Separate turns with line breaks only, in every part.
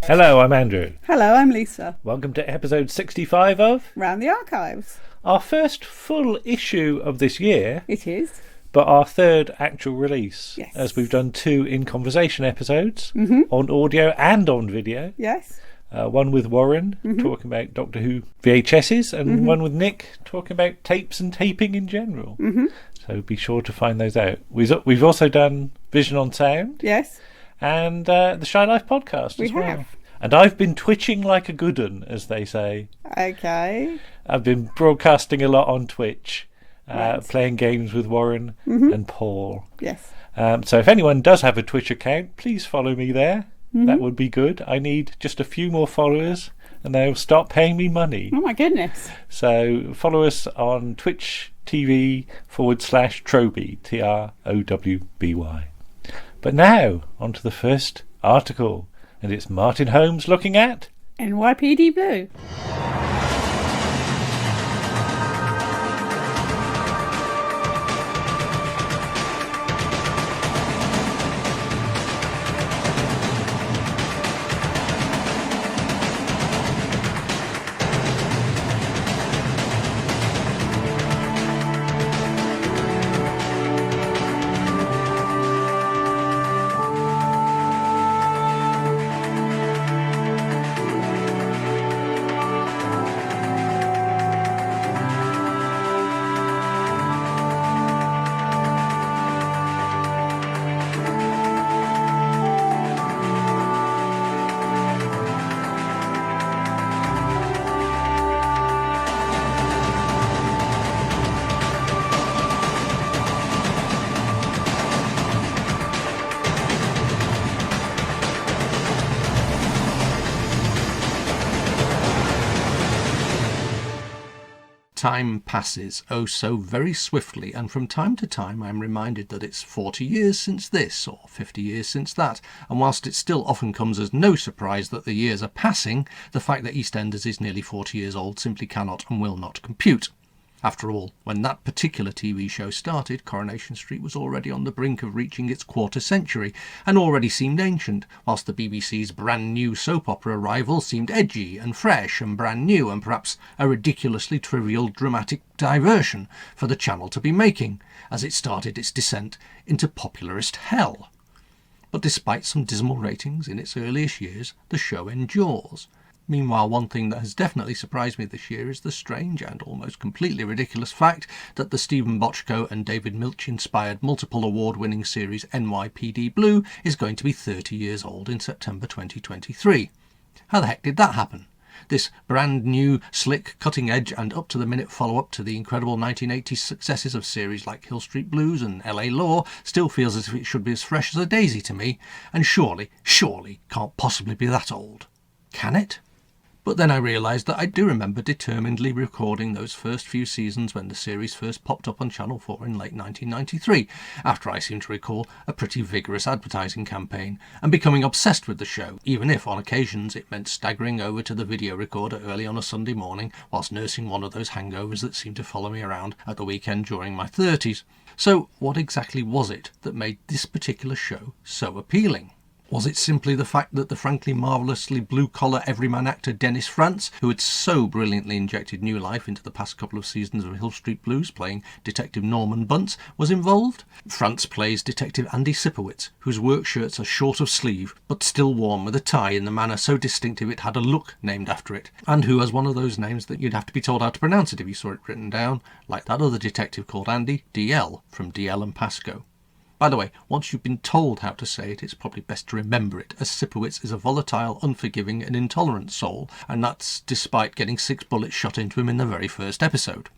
Hello, I'm Andrew.
Hello, I'm Lisa.
Welcome to episode 65 of
Round the Archives.
our first full issue of this year,
It is.
but our third actual release.
Yes.
As we've done 2 in conversation episodes on audio and on video.
Yes.
One with Warren talking about Doctor Who VHSs, and one with Nick talking about tapes and taping in general. So be sure to find those out. We've also done Vision on Sound
Yes.
and the Shy Life podcast
We
as well.
have.
And I've been twitching like a good un, as they say.
Okay.
I've been broadcasting a lot on Twitch,
Right.
playing games with Warren and Paul.
Yes.
So if anyone does have a Twitch account, please follow me there. That would be good. I need just a few more followers and they'll stop paying me money.
Oh my goodness.
So follow us on Twitch TV/Trowby, TROWBY. But now, on to the first article. And it's Martin Holmes looking at
NYPD Blue.
Time passes, oh so very swiftly, and from time to time I am reminded that it's 40 years since this, or 50 years since that, and whilst it still often comes as no surprise that the years are passing, the fact that EastEnders is nearly 40 years old simply cannot and will not compute. After all, when that particular TV show started, Coronation Street was already on the brink of reaching its quarter century, and already seemed ancient, whilst the BBC's brand new soap opera rival seemed edgy and fresh and brand new, and perhaps a ridiculously trivial dramatic diversion for the channel to be making, as it started its descent into popularist hell. But despite some dismal ratings in its earliest years, the show endures. Meanwhile, one thing that has definitely surprised me this year is the strange and almost completely ridiculous fact that the Stephen Bochco and David Milch-inspired multiple award-winning series NYPD Blue is going to be 30 years old in September 2023. How the heck did that happen? This brand new, slick, cutting-edge and up-to-the-minute follow-up to the incredible 1980s successes of series like Hill Street Blues and LA Law still feels as if it should be as fresh as a daisy to me, and surely can't possibly be that old. Can it? But then I realised that I do remember determinedly recording those first few seasons when the series first popped up on Channel 4 in late 1993, after I seem to recall a pretty vigorous advertising campaign, and becoming obsessed with the show, even if on occasions it meant staggering over to the video recorder early on a Sunday morning whilst nursing one of those hangovers that seemed to follow me around at the weekend during my 30s. So what exactly was it that made this particular show so appealing? Was it simply the fact that the frankly marvellously blue-collar everyman actor Dennis Frantz, who had so brilliantly injected new life into the past couple of seasons of Hill Street Blues playing Detective Norman Bunce, was involved? Frantz plays Detective Andy Sipowicz, whose work shirts are short of sleeve, but still worn with a tie in the manner so distinctive it had a look named after it, and who has one of those names that you'd have to be told how to pronounce it if you saw it written down, like that other detective called Andy, DL, from DL and Pasco. By the way, once you've been told how to say it, it's probably best to remember it, as Sipowicz is a volatile, unforgiving and intolerant soul, and that's despite getting 6 bullets shot into him in the very first episode.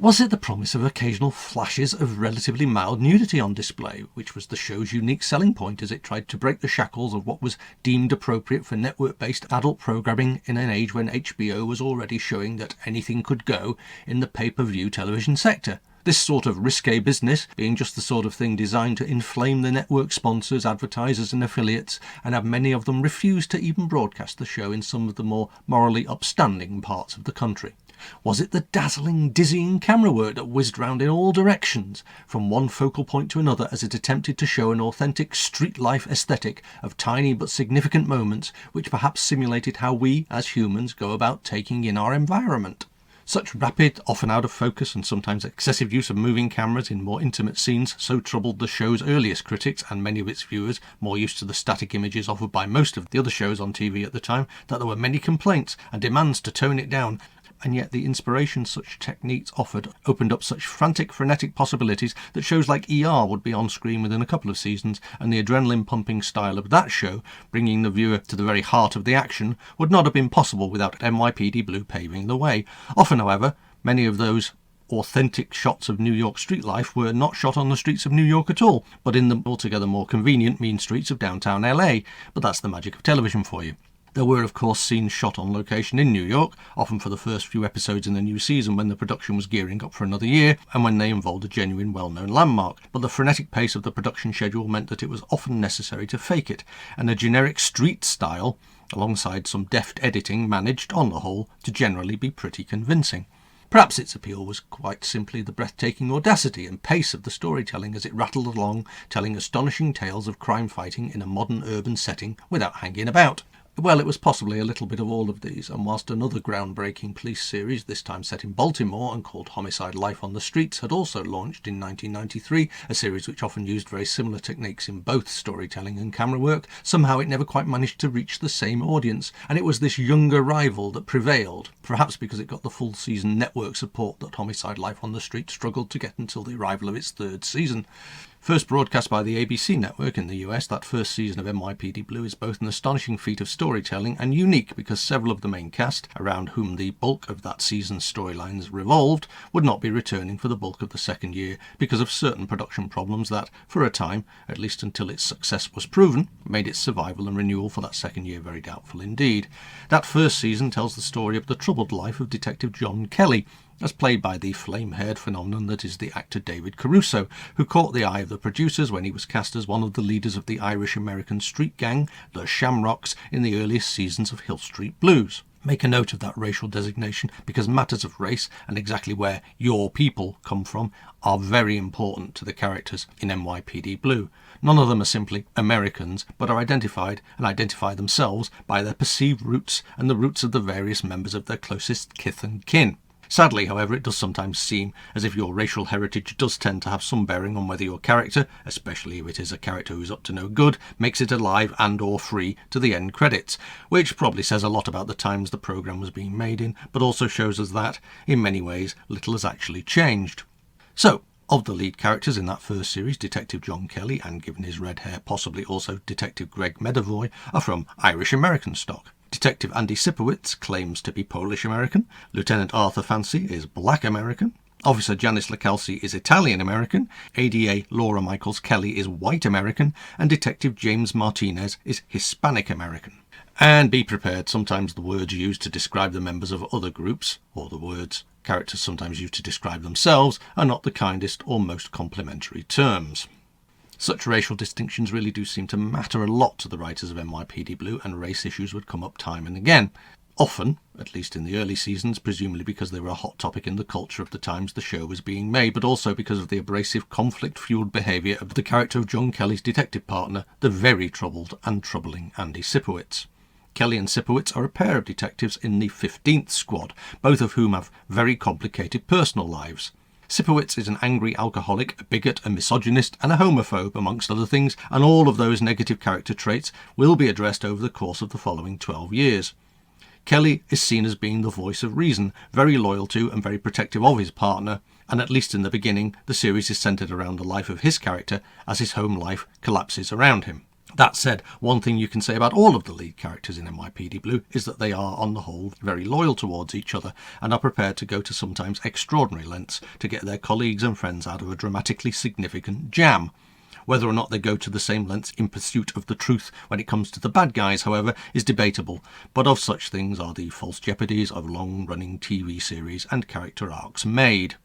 Was it the promise of occasional flashes of relatively mild nudity on display, which was the show's unique selling point as it tried to break the shackles of what was deemed appropriate for network-based adult programming in an age when HBO was already showing that anything could go in the pay-per-view television sector? This sort of risque business being just the sort of thing designed to inflame the network sponsors, advertisers and affiliates, and have many of them refused to even broadcast the show in some of the more morally upstanding parts of the country. Was it the dazzling, dizzying camera work that whizzed round in all directions, from one focal point to another as it attempted to show an authentic street life aesthetic of tiny but significant moments which perhaps simulated how we, as humans, go about taking in our environment? Such rapid, often out of focus and sometimes excessive use of moving cameras in more intimate scenes so troubled the show's earliest critics and many of its viewers, more used to the static images offered by most of the other shows on TV at the time, that there were many complaints and demands to tone it down. And yet the inspiration such techniques offered opened up such frantic, frenetic possibilities that shows like ER would be on screen within a couple of seasons, and the adrenaline-pumping style of that show, bringing the viewer to the very heart of the action, would not have been possible without NYPD Blue paving the way. Often, however, many of those authentic shots of New York street life were not shot on the streets of New York at all, but in the altogether more convenient mean streets of downtown LA. But that's the magic of television for you. There were, of course, scenes shot on location in New York, often for the first few episodes in the new season when the production was gearing up for another year and when they involved a genuine well-known landmark. But the frenetic pace of the production schedule meant that it was often necessary to fake it, and a generic street style, alongside some deft editing, managed, on the whole, to generally be pretty convincing. Perhaps its appeal was quite simply the breathtaking audacity and pace of the storytelling as it rattled along, telling astonishing tales of crime fighting in a modern urban setting without hanging about. Well, it was possibly a little bit of all of these, and whilst another groundbreaking police series, this time set in Baltimore and called Homicide: Life on the Streets, had also launched in 1993, a series which often used very similar techniques in both storytelling and camera work, somehow it never quite managed to reach the same audience, and it was this younger rival that prevailed, perhaps because it got the full season network support that Homicide: Life on the Street struggled to get until the arrival of its third season. First broadcast by the ABC network in the US, that first season of NYPD Blue is both an astonishing feat of storytelling and unique because several of the main cast, around whom the bulk of that season's storylines revolved, would not be returning for the bulk of the second year because of certain production problems that, for a time, at least until its success was proven, made its survival and renewal for that second year very doubtful indeed. That first season tells the story of the troubled life of Detective John Kelly, as played by the flame-haired phenomenon that is the actor David Caruso, who caught the eye of the producers when he was cast as one of the leaders of the Irish-American street gang, the Shamrocks, in the earliest seasons of Hill Street Blues. Make a note of that racial designation because matters of race and exactly where your people come from are very important to the characters in NYPD Blue. None of them are simply Americans, but are identified and identify themselves by their perceived roots and the roots of the various members of their closest kith and kin. Sadly, however, it does sometimes seem as if your racial heritage does tend to have some bearing on whether your character, especially if it is a character who's up to no good, makes it alive and or free to the end credits, which probably says a lot about the times the programme was being made in, but also shows us that, in many ways, little has actually changed. So, of the lead characters in that first series, Detective John Kelly, and given his red hair, possibly also Detective Greg Medavoy, are from Irish-American stock. Detective Andy Sipowicz claims to be Polish-American, Lieutenant Arthur Fancy is Black-American, Officer Janice LaCalci is Italian-American, ADA Laura Michaels Kelly is White-American, and Detective James Martinez is Hispanic-American. And be prepared, sometimes the words used to describe the members of other groups, or the words characters sometimes used to describe themselves, are not the kindest or most complimentary terms. Such racial distinctions really do seem to matter a lot to the writers of NYPD Blue, and race issues would come up time and again. Often, at least in the early seasons, presumably because they were a hot topic in the culture of the times the show was being made, but also because of the abrasive, conflict-fueled behaviour of the character of John Kelly's detective partner, the very troubled and troubling Andy Sipowicz. Kelly and Sipowicz are a pair of detectives in the 15th Squad, both of whom have very complicated personal lives. Sipowicz is an angry alcoholic, a bigot, a misogynist, and a homophobe, amongst other things, and all of those negative character traits will be addressed over the course of the following 12 years. Kelly is seen as being the voice of reason, very loyal to and very protective of his partner, and at least in the beginning, the series is centred around the life of his character as his home life collapses around him. That said, one thing you can say about all of the lead characters in NYPD Blue is that they are, on the whole, very loyal towards each other and are prepared to go to sometimes extraordinary lengths to get their colleagues and friends out of a dramatically significant jam. Whether or not they go to the same lengths in pursuit of the truth when it comes to the bad guys, however, is debatable, but of such things are the false jeopardies of long-running TV series and character arcs made.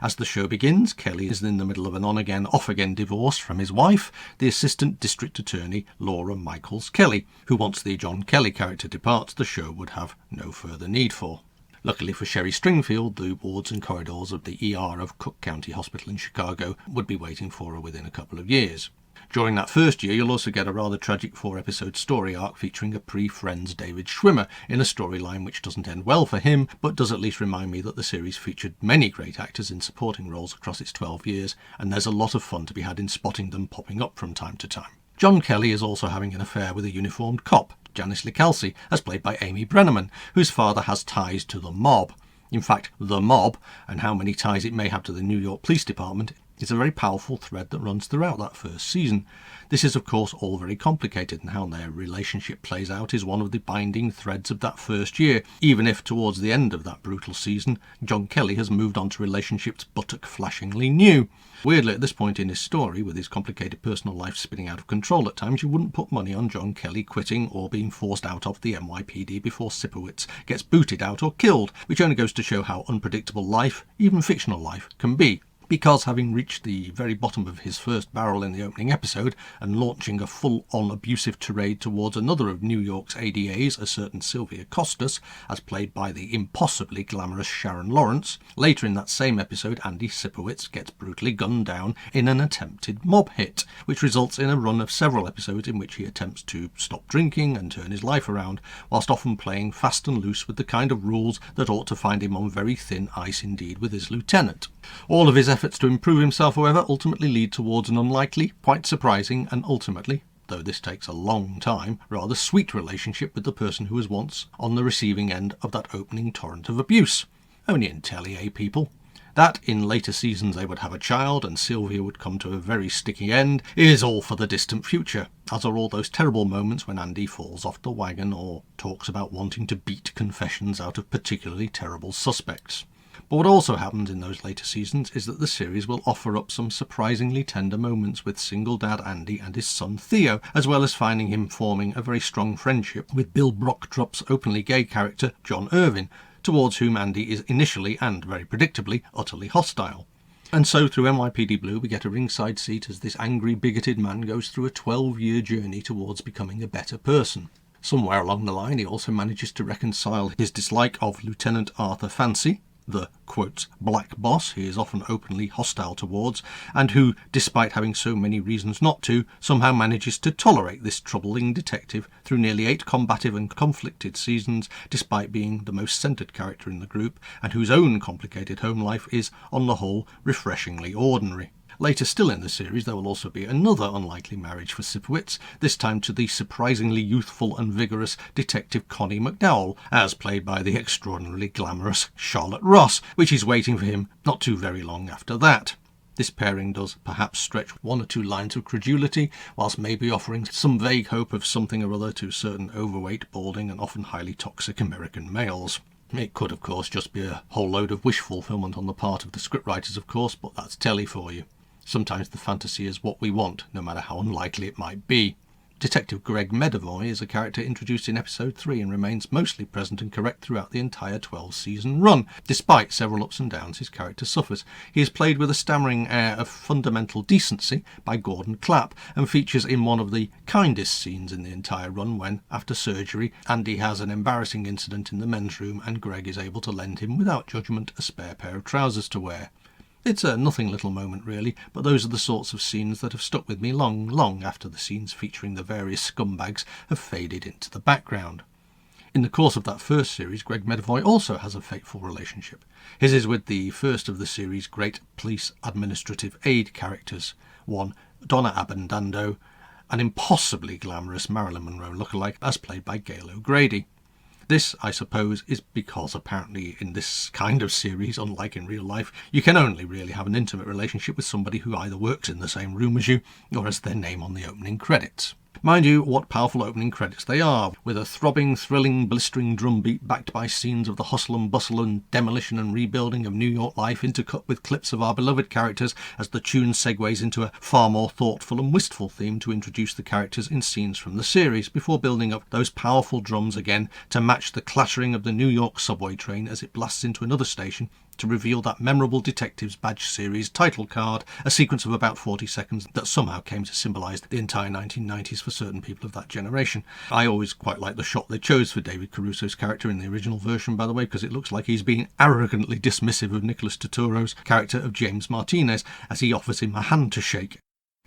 As the show begins, Kelly is in the middle of an on-again, off-again divorce from his wife, the Assistant District Attorney Laura Michaels Kelly, who once the John Kelly character departs, the show would have no further need for. Luckily for Sherry Stringfield, the wards and corridors of the ER of Cook County Hospital in Chicago would be waiting for her within a couple of years. During that first year, you'll also get a rather tragic 4-episode story arc featuring a pre-Friends David Schwimmer in a storyline which doesn't end well for him, but does at least remind me that the series featured many great actors in supporting roles across its 12 years, and there's a lot of fun to be had in spotting them popping up from time to time. John Kelly is also having an affair with a uniformed cop, Janice Licalsi, as played by Amy Brenneman, whose father has ties to the mob. In fact, the mob, and how many ties it may have to the New York Police Department, is a very powerful thread that runs throughout that first season. This is of course all very complicated, and how their relationship plays out is one of the binding threads of that first year, even if towards the end of that brutal season, John Kelly has moved on to relationships buttock-flashingly new. Weirdly, at this point in his story, with his complicated personal life spinning out of control at times, you wouldn't put money on John Kelly quitting or being forced out of the NYPD before Sipowicz gets booted out or killed, which only goes to show how unpredictable life, even fictional life, can be. Because having reached the very bottom of his first barrel in the opening episode and launching a full-on abusive tirade towards another of New York's ADAs, a certain Sylvia Costas, as played by the impossibly glamorous Sharon Lawrence, later in that same episode Andy Sipowicz gets brutally gunned down in an attempted mob hit, which results in a run of several episodes in which he attempts to stop drinking and turn his life around, whilst often playing fast and loose with the kind of rules that ought to find him on very thin ice indeed with his lieutenant. All of his efforts to improve himself, however, ultimately lead towards an unlikely, quite surprising, and ultimately, though this takes a long time, rather sweet relationship with the person who was once on the receiving end of that opening torrent of abuse. Only in telly, eh, people? That in later seasons they would have a child and Sylvia would come to a very sticky end is all for the distant future, as are all those terrible moments when Andy falls off the wagon or talks about wanting to beat confessions out of particularly terrible suspects. But what also happens in those later seasons is that the series will offer up some surprisingly tender moments with single dad Andy and his son Theo, as well as finding him forming a very strong friendship with Bill Brocktrop's openly gay character John Irvin, towards whom Andy is initially and very predictably utterly hostile. And so through NYPD Blue we get a ringside seat as this angry, bigoted man goes through a 12-year journey towards becoming a better person. Somewhere along the line he also manages to reconcile his dislike of Lieutenant Arthur Fancy, the, quote, black boss he is often openly hostile towards, and who, despite having so many reasons not to, somehow manages to tolerate this troubling detective through nearly 8 combative and conflicted seasons, despite being the most centred character in the group, and whose own complicated home life is, on the whole, refreshingly ordinary. Later still in the series there will also be another unlikely marriage for Sipowicz, this time to the surprisingly youthful and vigorous Detective Connie McDowell, as played by the extraordinarily glamorous Charlotte Ross, which is waiting for him not too very long after that. This pairing does perhaps stretch 1 or 2 lines of credulity, whilst maybe offering some vague hope of something or other to certain overweight, balding and often highly toxic American males. It could of course just be a whole load of wish fulfillment on the part of the scriptwriters of course, but that's telly for you. Sometimes the fantasy is what we want, no matter how unlikely it might be. Detective Greg Medavoy is a character introduced in episode 3 and remains mostly present and correct throughout the entire 12-season run. Despite several ups and downs his character suffers, he is played with a stammering air of fundamental decency by Gordon Clapp and features in one of the kindest scenes in the entire run when, after surgery, Andy has an embarrassing incident in the men's room and Greg is able to lend him, without judgment, a spare pair of trousers to wear. It's a nothing little moment really, but those are the sorts of scenes that have stuck with me long, long after the scenes featuring the various scumbags have faded into the background. In the course of that first series, Greg Medavoy also has a fateful relationship. His is with the first of the series' great police administrative aid characters, one Donna Abendando, an impossibly glamorous Marilyn Monroe lookalike as played by Gail O'Grady. This, I suppose, is because apparently in this kind of series, unlike in real life, you can only really have an intimate relationship with somebody who either works in the same room as you or has their name on the opening credits. Mind you, what powerful opening credits they are, with a throbbing, thrilling, blistering drum beat backed by scenes of the hustle and bustle and demolition and rebuilding of New York life, intercut with clips of our beloved characters as the tune segues into a far more thoughtful and wistful theme to introduce the characters in scenes from the series, before building up those powerful drums again to match the clattering of the New York subway train as it blasts into another station to reveal that memorable Detectives Badge series title card, a sequence of about 40 seconds that somehow came to symbolise the entire 1990s for certain people of that generation. I always quite like the shot they chose for David Caruso's character in the original version, by the way, because it looks like he's being arrogantly dismissive of Nicholas Turturro's character of James Martinez as he offers him a hand to shake.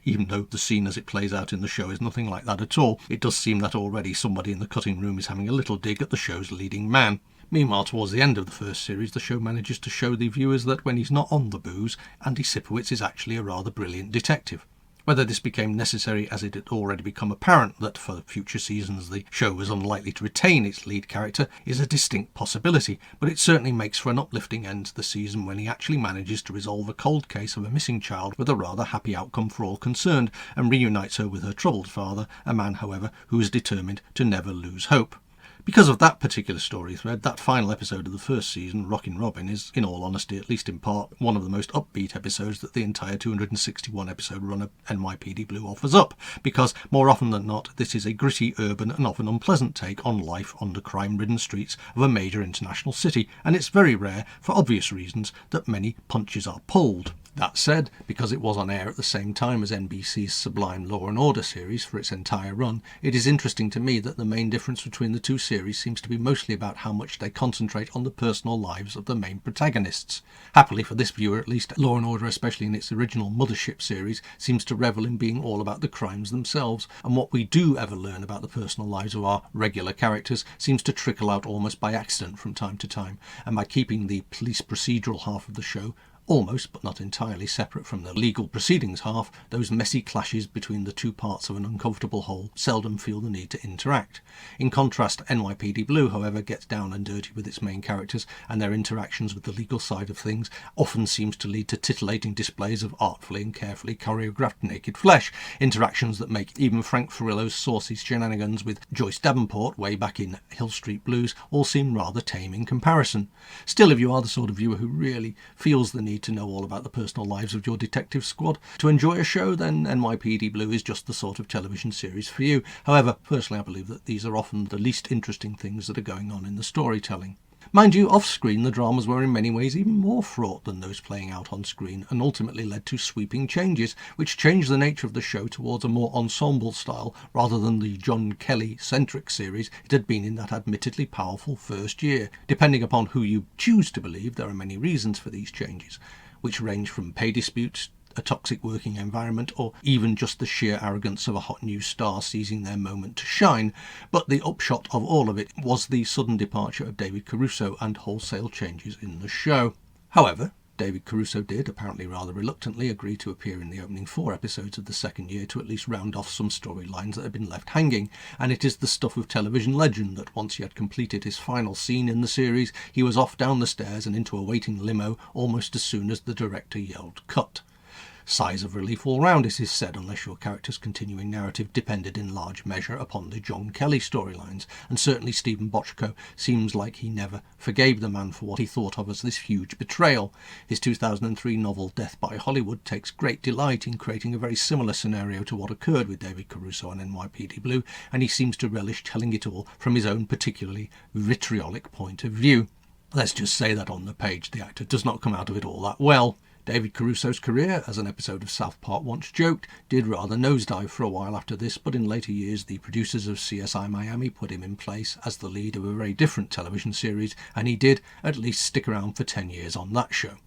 Even though the scene as it plays out in the show is nothing like that at all, it does seem that already somebody in the cutting room is having a little dig at the show's leading man. Meanwhile, towards the end of the first series, the show manages to show the viewers that when he's not on the booze, Andy Sipowicz is actually a rather brilliant detective. Whether this became necessary, as it had already become apparent that for future seasons the show was unlikely to retain its lead character, is a distinct possibility, but it certainly makes for an uplifting end to the season when he actually manages to resolve a cold case of a missing child with a rather happy outcome for all concerned, and reunites her with her troubled father, a man, however, who is determined to never lose hope. Because of that particular story thread, that final episode of the first season, Rockin' Robin, is, in all honesty, at least in part, one of the most upbeat episodes that the entire 261 episode run of NYPD Blue offers up, because, more often than not, this is a gritty, urban and often unpleasant take on life on the crime-ridden streets of a major international city, and it's very rare, for obvious reasons, that many punches are pulled. That said, because it was on air at the same time as NBC's sublime Law and Order series for its entire run, it is interesting to me that the main difference between the two series seems to be mostly about how much they concentrate on the personal lives of the main protagonists. Happily for this viewer at least, Law and Order, especially in its original Mothership series, seems to revel in being all about the crimes themselves, and what we do ever learn about the personal lives of our regular characters seems to trickle out almost by accident from time to time, and by keeping the police procedural half of the show almost, but not entirely, separate from the legal proceedings half, those messy clashes between the two parts of an uncomfortable whole seldom feel the need to interact. In contrast, NYPD Blue, however, gets down and dirty with its main characters, and their interactions with the legal side of things often seems to lead to titillating displays of artfully and carefully choreographed naked flesh, interactions that make even Frank Furillo's saucy shenanigans with Joyce Davenport way back in Hill Street Blues all seem rather tame in comparison. Still, if you are the sort of viewer who really feels the need to know all about the personal lives of your detective squad to enjoy a show, then NYPD Blue is just the sort of television series for you. However, personally I believe that these are often the least interesting things that are going on in the storytelling. Mind you, off-screen the dramas were in many ways even more fraught than those playing out on screen, and ultimately led to sweeping changes, which changed the nature of the show towards a more ensemble style rather than the John Kelly-centric series it had been in that admittedly powerful first year. Depending upon who you choose to believe, there are many reasons for these changes, which range from pay disputes, a toxic working environment, or even just the sheer arrogance of a hot new star seizing their moment to shine. But the upshot of all of it was the sudden departure of David Caruso and wholesale changes in the show. However, David Caruso did, apparently rather reluctantly, agree to appear in the opening 4 episodes of the second year to at least round off some storylines that had been left hanging, and it is the stuff of television legend that once he had completed his final scene in the series, he was off down the stairs and into a waiting limo almost as soon as the director yelled cut. Sighs of relief all round, it is said, unless your character's continuing narrative depended in large measure upon the John Kelly storylines, and certainly Stephen Bochco seems like he never forgave the man for what he thought of as this huge betrayal. His 2003 novel Death by Hollywood takes great delight in creating a very similar scenario to what occurred with David Caruso and NYPD Blue, and he seems to relish telling it all from his own particularly vitriolic point of view. Let's just say that on the page the actor does not come out of it all that well. David Caruso's career, as an episode of South Park once joked, did rather nosedive for a while after this, but in later years the producers of CSI Miami put him in place as the lead of a very different television series, and he did at least stick around for 10 years on that show.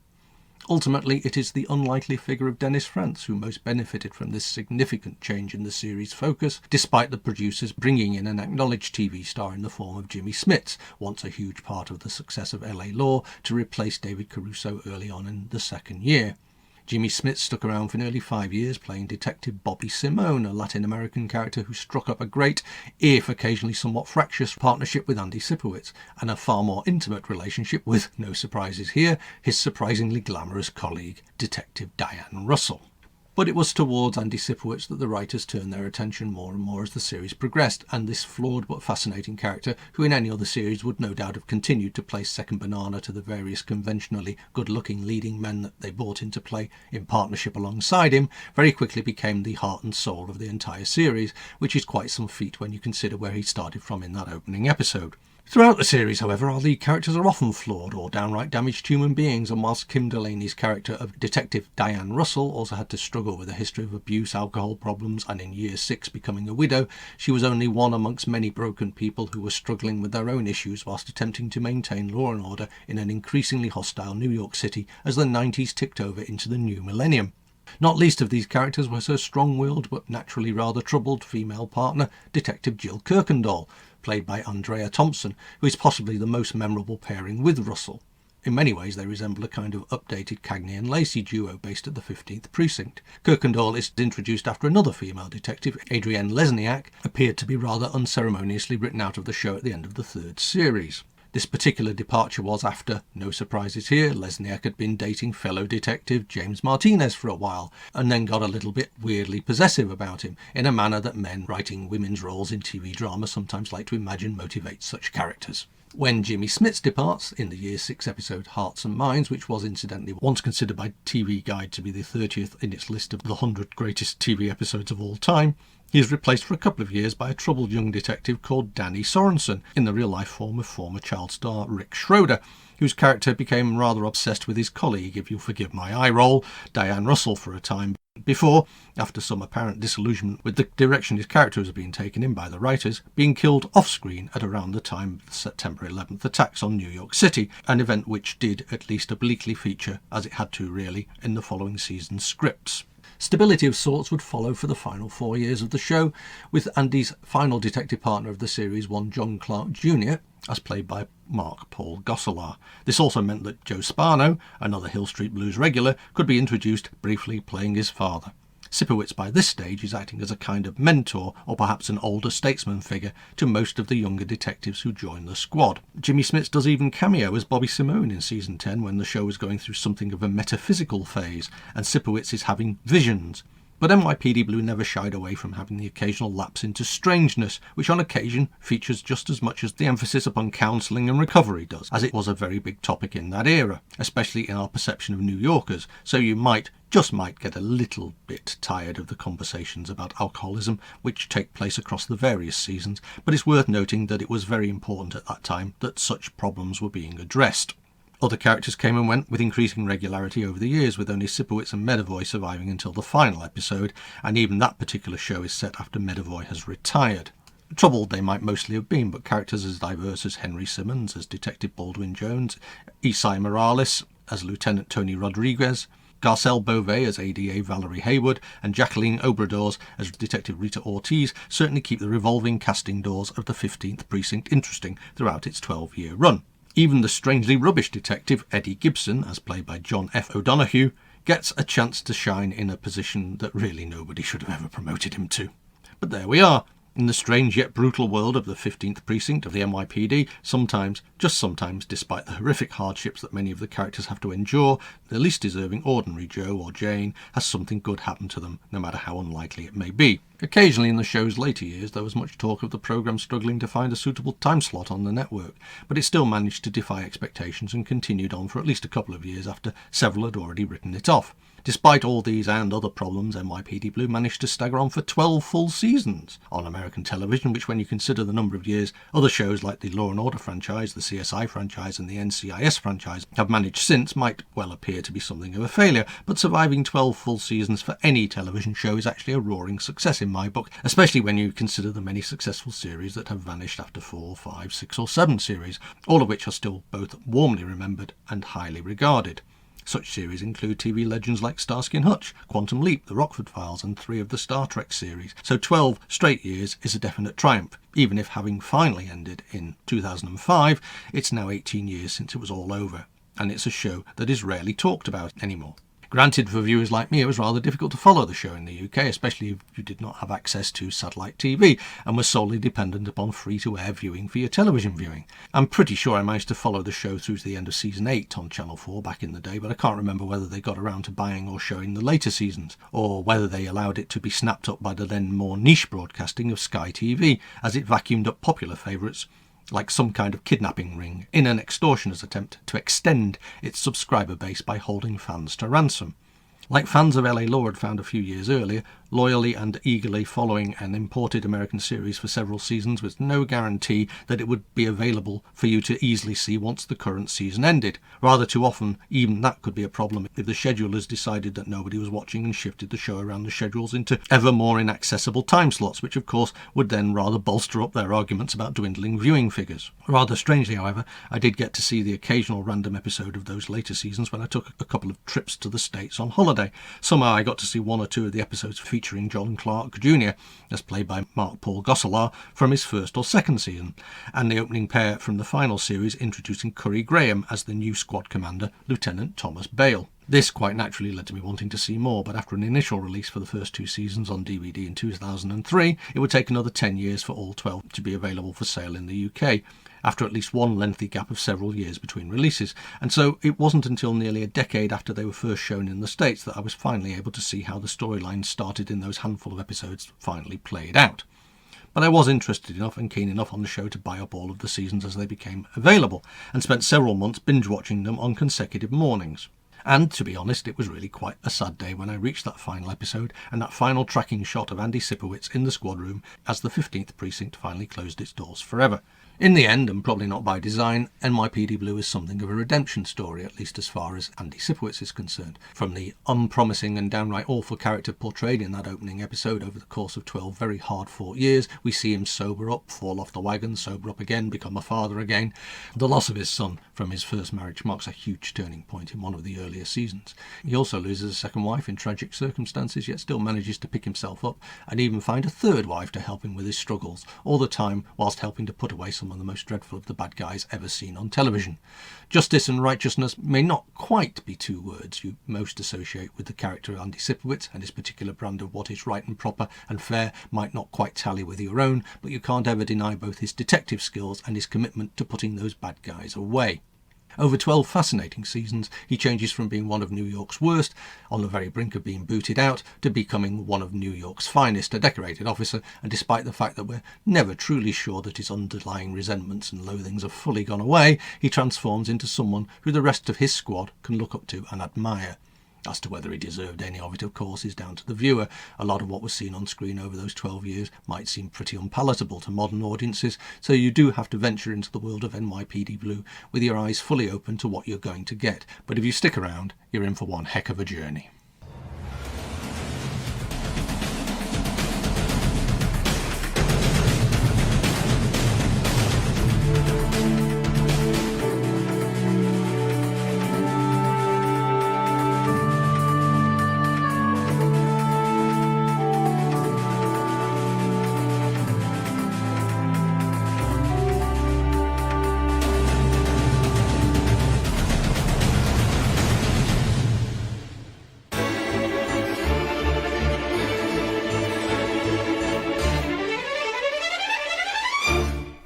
Ultimately, it is the unlikely figure of Dennis Franz who most benefited from this significant change in the series' focus, despite the producers bringing in an acknowledged TV star in the form of Jimmy Smits, once a huge part of the success of LA Law, to replace David Caruso early on in the second year. Jimmy Smits stuck around for nearly 5 years playing Detective Bobby Simone, a Latin American character who struck up a great, if occasionally somewhat fractious, partnership with Andy Sipowicz, and a far more intimate relationship with, no surprises here, his surprisingly glamorous colleague, Detective Diane Russell. But it was towards Andy Sipowicz that the writers turned their attention more and more as the series progressed, and this flawed but fascinating character, who in any other series would no doubt have continued to play second banana to the various conventionally good-looking leading men that they brought into play in partnership alongside him, very quickly became the heart and soul of the entire series, which is quite some feat when you consider where he started from in that opening episode. Throughout the series, however, our lead characters are often flawed or downright damaged human beings, and whilst Kim Delaney's character of Detective Diane Russell also had to struggle with a history of abuse, alcohol problems, and in year 6 becoming a widow, she was only one amongst many broken people who were struggling with their own issues whilst attempting to maintain law and order in an increasingly hostile New York City as the 90s ticked over into the new millennium. Not least of these characters was her strong-willed but naturally rather troubled female partner, Detective Jill Kirkendall, played by Andrea Thompson, who is possibly the most memorable pairing with Russell. In many ways they resemble a kind of updated Cagney and Lacey duo based at the 15th Precinct. Kirkendall is introduced after another female detective, Adrienne Lesniak, appeared to be rather unceremoniously written out of the show at the end of the 3rd series. This particular departure was after, no surprises here, Lesniak had been dating fellow detective James Martinez for a while, and then got a little bit weirdly possessive about him, in a manner that men writing women's roles in TV drama sometimes like to imagine motivates such characters. When Jimmy Smits departs, in the year 6 episode Hearts and Minds, which was incidentally once considered by TV Guide to be the 30th in its list of the 100 greatest TV episodes of all time, he is replaced for a couple of years by a troubled young detective called Danny Sorensen, in the real-life form of former child star Rick Schroeder, whose character became rather obsessed with his colleague, if you'll forgive my eye roll, Diane Russell for a time, before, after some apparent disillusionment with the direction his character was being taken in by the writers, being killed off-screen at around the time of the September 11th attacks on New York City, an event which did at least obliquely feature, as it had to really, in the following season's scripts. Stability of sorts would follow for the final 4 years of the show, with Andy's final detective partner of the series, one John Clark Jr., as played by Mark Paul Gosselaar. This also meant that Joe Spano, another Hill Street Blues regular, could be introduced, briefly playing his father. Sipowicz by this stage is acting as a kind of mentor, or perhaps an older statesman figure, to most of the younger detectives who join the squad. Jimmy Smits does even cameo as Bobby Simone in season 10 when the show is going through something of a metaphysical phase, and Sipowicz is having visions. But NYPD Blue never shied away from having the occasional lapse into strangeness, which on occasion features just as much as the emphasis upon counselling and recovery does, as it was a very big topic in that era, especially in our perception of New Yorkers, so you might get a little bit tired of the conversations about alcoholism which take place across the various seasons, but it's worth noting that it was very important at that time that such problems were being addressed. Other characters came and went with increasing regularity over the years, with only Sipowicz and Medavoy surviving until the final episode, and even that particular show is set after Medavoy has retired. Troubled they might mostly have been, but characters as diverse as Henry Simmons as Detective Baldwin Jones, Isai Morales as Lieutenant Tony Rodriguez, Garcelle Beauvais as ADA Valerie Haywood, and Jacqueline Obradors as Detective Rita Ortiz certainly keep the revolving casting doors of the 15th Precinct interesting throughout its 12-year run. Even the strangely rubbish detective Eddie Gibson, as played by John F. O'Donoghue, gets a chance to shine in a position that really nobody should have ever promoted him to. But there we are. In the strange yet brutal world of the 15th Precinct of the NYPD, sometimes, just sometimes, despite the horrific hardships that many of the characters have to endure, the least deserving ordinary Joe or Jane has something good happen to them, no matter how unlikely it may be. Occasionally in the show's later years there was much talk of the programme struggling to find a suitable time slot on the network, but it still managed to defy expectations and continued on for at least a couple of years after several had already written it off. Despite all these and other problems, NYPD Blue managed to stagger on for 12 full seasons on American television, which, when you consider the number of years other shows like the Law & Order franchise, the CSI franchise and the NCIS franchise have managed since, might well appear to be something of a failure, but surviving 12 full seasons for any television show is actually a roaring success in my book, especially when you consider the many successful series that have vanished after 4, 5, 6 or 7 series, all of which are still both warmly remembered and highly regarded. Such series include TV legends like Starsky and Hutch, Quantum Leap, The Rockford Files and 3 of the Star Trek series, so 12 straight years is a definite triumph. Even if, having finally ended in 2005, it's now 18 years since it was all over, and it's a show that is rarely talked about anymore. Granted, for viewers like me, it was rather difficult to follow the show in the UK, especially if you did not have access to satellite TV and were solely dependent upon free-to-air viewing for your television viewing. I'm pretty sure I managed to follow the show through to the end of season 8 on Channel 4 back in the day, but I can't remember whether they got around to buying or showing the later seasons, or whether they allowed it to be snapped up by the then more niche broadcasting of Sky TV, as it vacuumed up popular favourites like Some Kind of Kidnapping Ring, in an extortionist attempt to extend its subscriber base by holding fans to ransom. Like fans of LA Law had found a few years earlier, loyally and eagerly following an imported American series for several seasons with no guarantee that it would be available for you to easily see once the current season ended. Rather too often, even that could be a problem if the schedulers decided that nobody was watching and shifted the show around the schedules into ever more inaccessible time slots, which of course would then rather bolster up their arguments about dwindling viewing figures. Rather strangely, however, I did get to see the occasional random episode of those later seasons when I took a couple of trips to the States on holiday. Somehow I got to see one or two of the episodes featuring John Clark Jr., as played by Mark Paul Gosselaar, from his first or second season, and the opening pair from the final series introducing Curry Graham as the new squad commander, Lieutenant Thomas Bale. This quite naturally led to me wanting to see more, but after an initial release for the first 2 seasons on DVD in 2003, it would take another 10 years for all 12 to be available for sale in the UK, after at least one lengthy gap of several years between releases, and so it wasn't until nearly a decade after they were first shown in the States that I was finally able to see how the storyline started in those handful of episodes finally played out. But I was interested enough and keen enough on the show to buy up all of the seasons as they became available, and spent several months binge-watching them on consecutive mornings. And, to be honest, it was really quite a sad day when I reached that final episode and that final tracking shot of Andy Sipowicz in the squad room as the 15th Precinct finally closed its doors forever. In the end, and probably not by design, NYPD Blue is something of a redemption story, at least as far as Andy Sipowicz is concerned. From the unpromising and downright awful character portrayed in that opening episode over the course of 12 very hard-fought years, we see him sober up, fall off the wagon, sober up again, become a father again. The loss of his son from his first marriage marks a huge turning point in one of the earlier seasons. He also loses a second wife in tragic circumstances, yet still manages to pick himself up and even find a third wife to help him with his struggles, all the time whilst helping to put away some of the most dreadful of the bad guys ever seen on television. Justice and righteousness may not quite be 2 words you most associate with the character of Andy Sipowicz, and his particular brand of what is right and proper and fair might not quite tally with your own, but you can't ever deny both his detective skills and his commitment to putting those bad guys away. Over 12 fascinating seasons, he changes from being one of New York's worst, on the very brink of being booted out, to becoming one of New York's finest, a decorated officer, and despite the fact that we're never truly sure that his underlying resentments and loathings have fully gone away, he transforms into someone who the rest of his squad can look up to and admire. As to whether he deserved any of it, of course, is down to the viewer. A lot of what was seen on screen over those 12 years might seem pretty unpalatable to modern audiences, so you do have to venture into the world of NYPD Blue with your eyes fully open to what you're going to get. But if you stick around, you're in for one heck of a journey.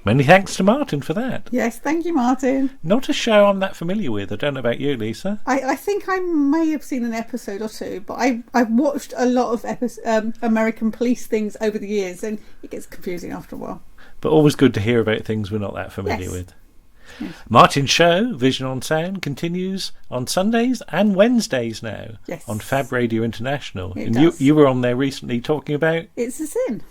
Many thanks to Martin for that.
Yes, thank you, Martin.
Not a show I'm that familiar with. I don't know about you, Lisa.
I think I may have seen an episode or two, but I've watched a lot of American police things over the years, and it gets confusing after a while.
But always good to hear about things we're not that familiar with.
Yes.
Martin's show, Vision on Sound, continues on Sundays and Wednesdays now on Fab Radio International.
It
and
does.
you were on there recently talking about
It's a Sin.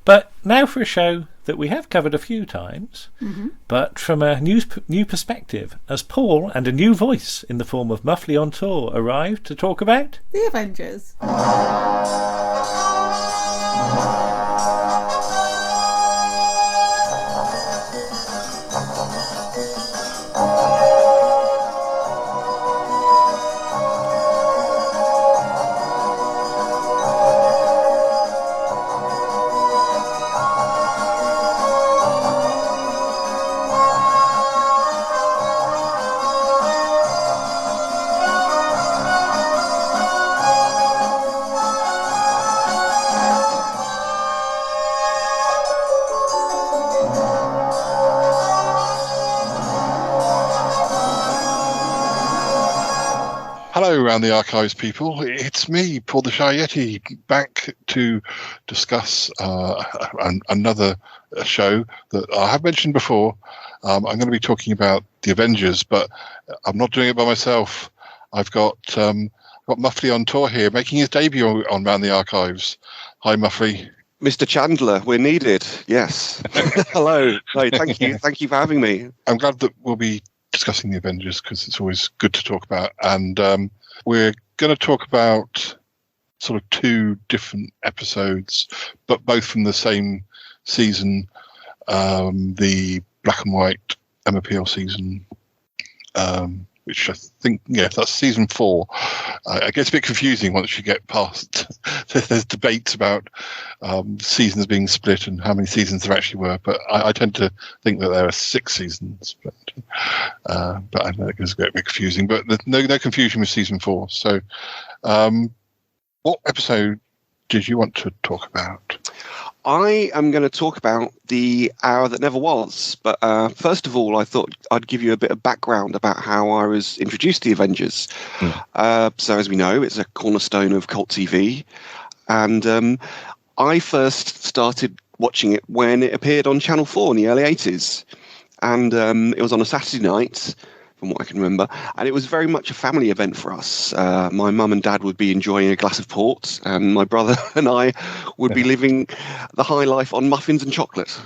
But now for a show that we have covered a few times, but from a new perspective, as Paul and a new voice in the form of Muffleyontour arrived to talk about
The Avengers.
Hello, Around the Archives people. It's me, Paul the Shy Yeti, back to discuss another show that I have mentioned before. I'm going to be talking about the Avengers, but I'm not doing it by myself. I've got Muffleyontour here, making his debut on Around the Archives. Hi, Muffley.
Mr. Chandler, we're needed. Yes. Hello. No, thank you. Thank you for having me.
I'm glad that we'll be discussing the Avengers because it's always good to talk about. And we're going to talk about sort of two different episodes, but both from the same season, the black and white Emma Peel season, which I think, that's season 4. It gets a bit confusing once you get past. There's debates about seasons being split and how many seasons there actually were, but I tend to think that there are 6 seasons. But I know it gets a bit confusing. But there's no confusion with season 4. So, what episode did you want to talk about?
I am going to talk about The Hour That Never Was. But first of all, I thought I'd give you a bit of background about how I was introduced to the Avengers. So as we know, it's a cornerstone of cult TV. And I first started watching it when it appeared on Channel 4 in the early 80s. And it was on a Saturday night, from what I can remember. And it was very much a family event for us. My mum and dad would be enjoying a glass of port, and my brother and I would be living the high life on muffins and chocolate.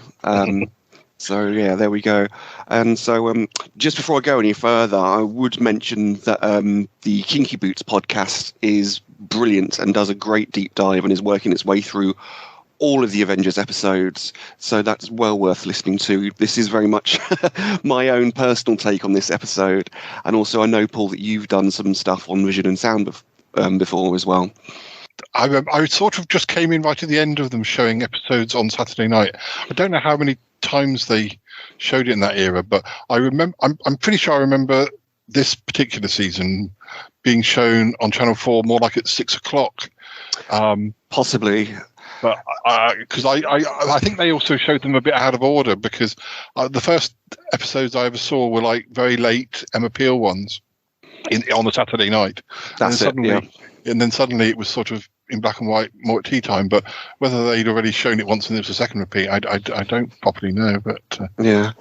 So, yeah, there we go. And so just before I go any further, I would mention that the Kinky Boots podcast is brilliant and does a great deep dive and is working its way through all of the Avengers episodes, so that's well worth listening to. This is very much my own personal take on this episode, and also I know, Paul, that you've done some stuff on Vision and Sound before as well.
I sort of just came in right at the end of them showing episodes on Saturday night. I don't know how many times they showed it in that era, but I remember. I'm pretty sure I remember this particular season being shown on Channel 4 more like at 6 o'clock.
Possibly.
But because I think they also showed them a bit out of order, because the first episodes I ever saw were like very late Emma Peel ones on the Saturday night.
That's it. Yeah.
And then suddenly it was sort of in black and white more at tea time. But whether they'd already shown it once and there was a second repeat, I don't properly know. But
yeah.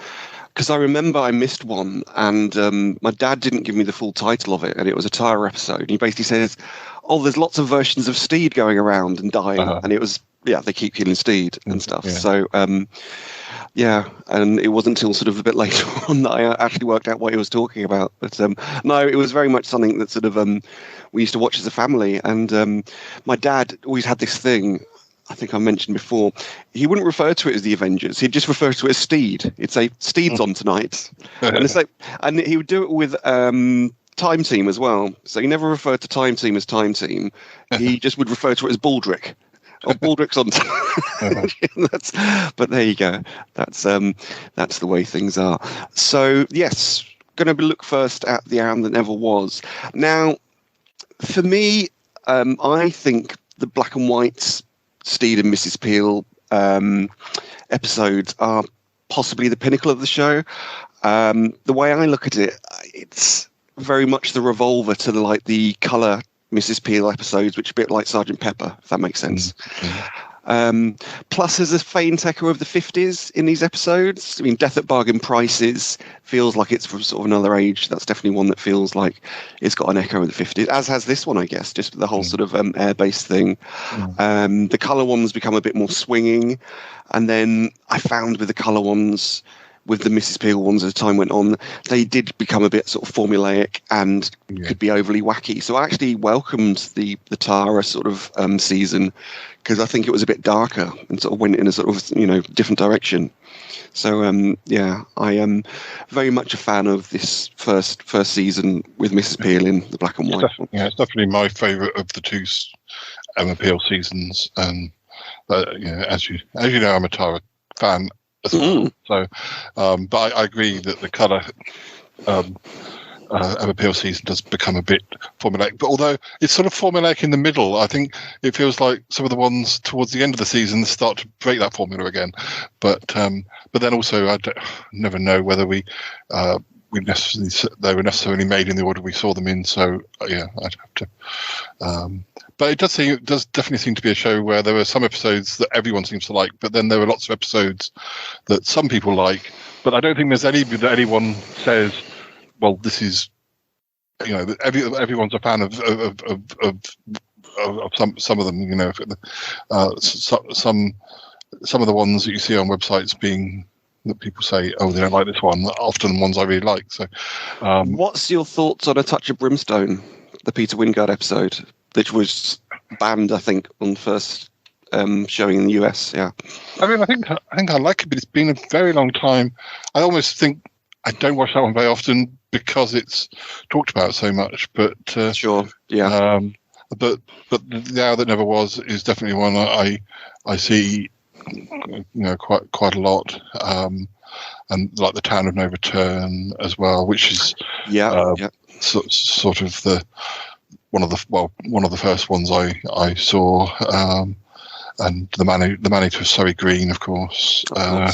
Because I remember I missed one, and my dad didn't give me the full title of it, and it was a Tyre episode. And he basically says, there's lots of versions of Steed going around and dying. And it was, they keep killing Steed and stuff. Yeah. So, and it wasn't until sort of a bit later on that I actually worked out what he was talking about. But no, it was very much something that sort of we used to watch as a family. And my dad always had this thing, I think I mentioned before, he wouldn't refer to it as the Avengers. He'd just refer to it as Steed. He'd say, Steed's on tonight. And he would do it with Time Team as well. So he never referred to Time Team as Time Team. He just would refer to it as Baldrick. Or Baldrick's on time. But there you go. That's the way things are. So, yes, going to look first at The Hour That Never Was. Now, for me, I think the black and white Steed and Mrs. Peel episodes are possibly the pinnacle of the show. The way I look at it, it's very much the revolver to the colour Mrs. Peel episodes, which are a bit like Sergeant Pepper, if that makes sense. Plus, there's a faint echo of the 50s in these episodes. I mean, Death at Bargain Prices feels like it's from sort of another age. That's definitely one that feels like it's got an echo of the 50s, as has this one, I guess, just the whole sort of air-based thing. The colour ones become a bit more swinging. And then I found with the colour ones, with the Mrs. Peel ones as time went on, they did become a bit sort of formulaic and could be overly wacky. So I actually welcomed the Tara sort of season, because I think it was a bit darker and sort of went in a sort of, different direction. So, I am very much a fan of this first season with Mrs. Peel in the black and white.
It's definitely my favourite of the two Emma Peel seasons. And, as you know, I'm a Tara fan as well. So, but I agree that the colour Emma Peel season does become a bit formulaic. But although it's sort of formulaic in the middle, I think it feels like some of the ones towards the end of the season start to break that formula again. But then also, I never know whether we they were necessarily made in the order we saw them in. So yeah, I'd have to. But it does definitely seem to be a show where there were some episodes that everyone seems to like, but then there were lots of episodes that some people like. But I don't think there's any that anyone says, well, this is, everyone's a fan of some of them. Some of the ones that you see on websites being that people say, oh, they don't like this one. Often ones I really like. So,
what's your thoughts on A Touch of Brimstone, the Peter Wingard episode, which was banned, I think, on first showing in the US? Yeah.
I mean, I think I like it, but it's been a very long time. I almost think I don't watch that one very often because it's talked about so much. But
sure, yeah.
But The Hour That Never Was is definitely one I see, quite a lot. And like The Town of No Return as well, which is sort of one of the first ones I saw. And the man who was Surrey Green, of course. There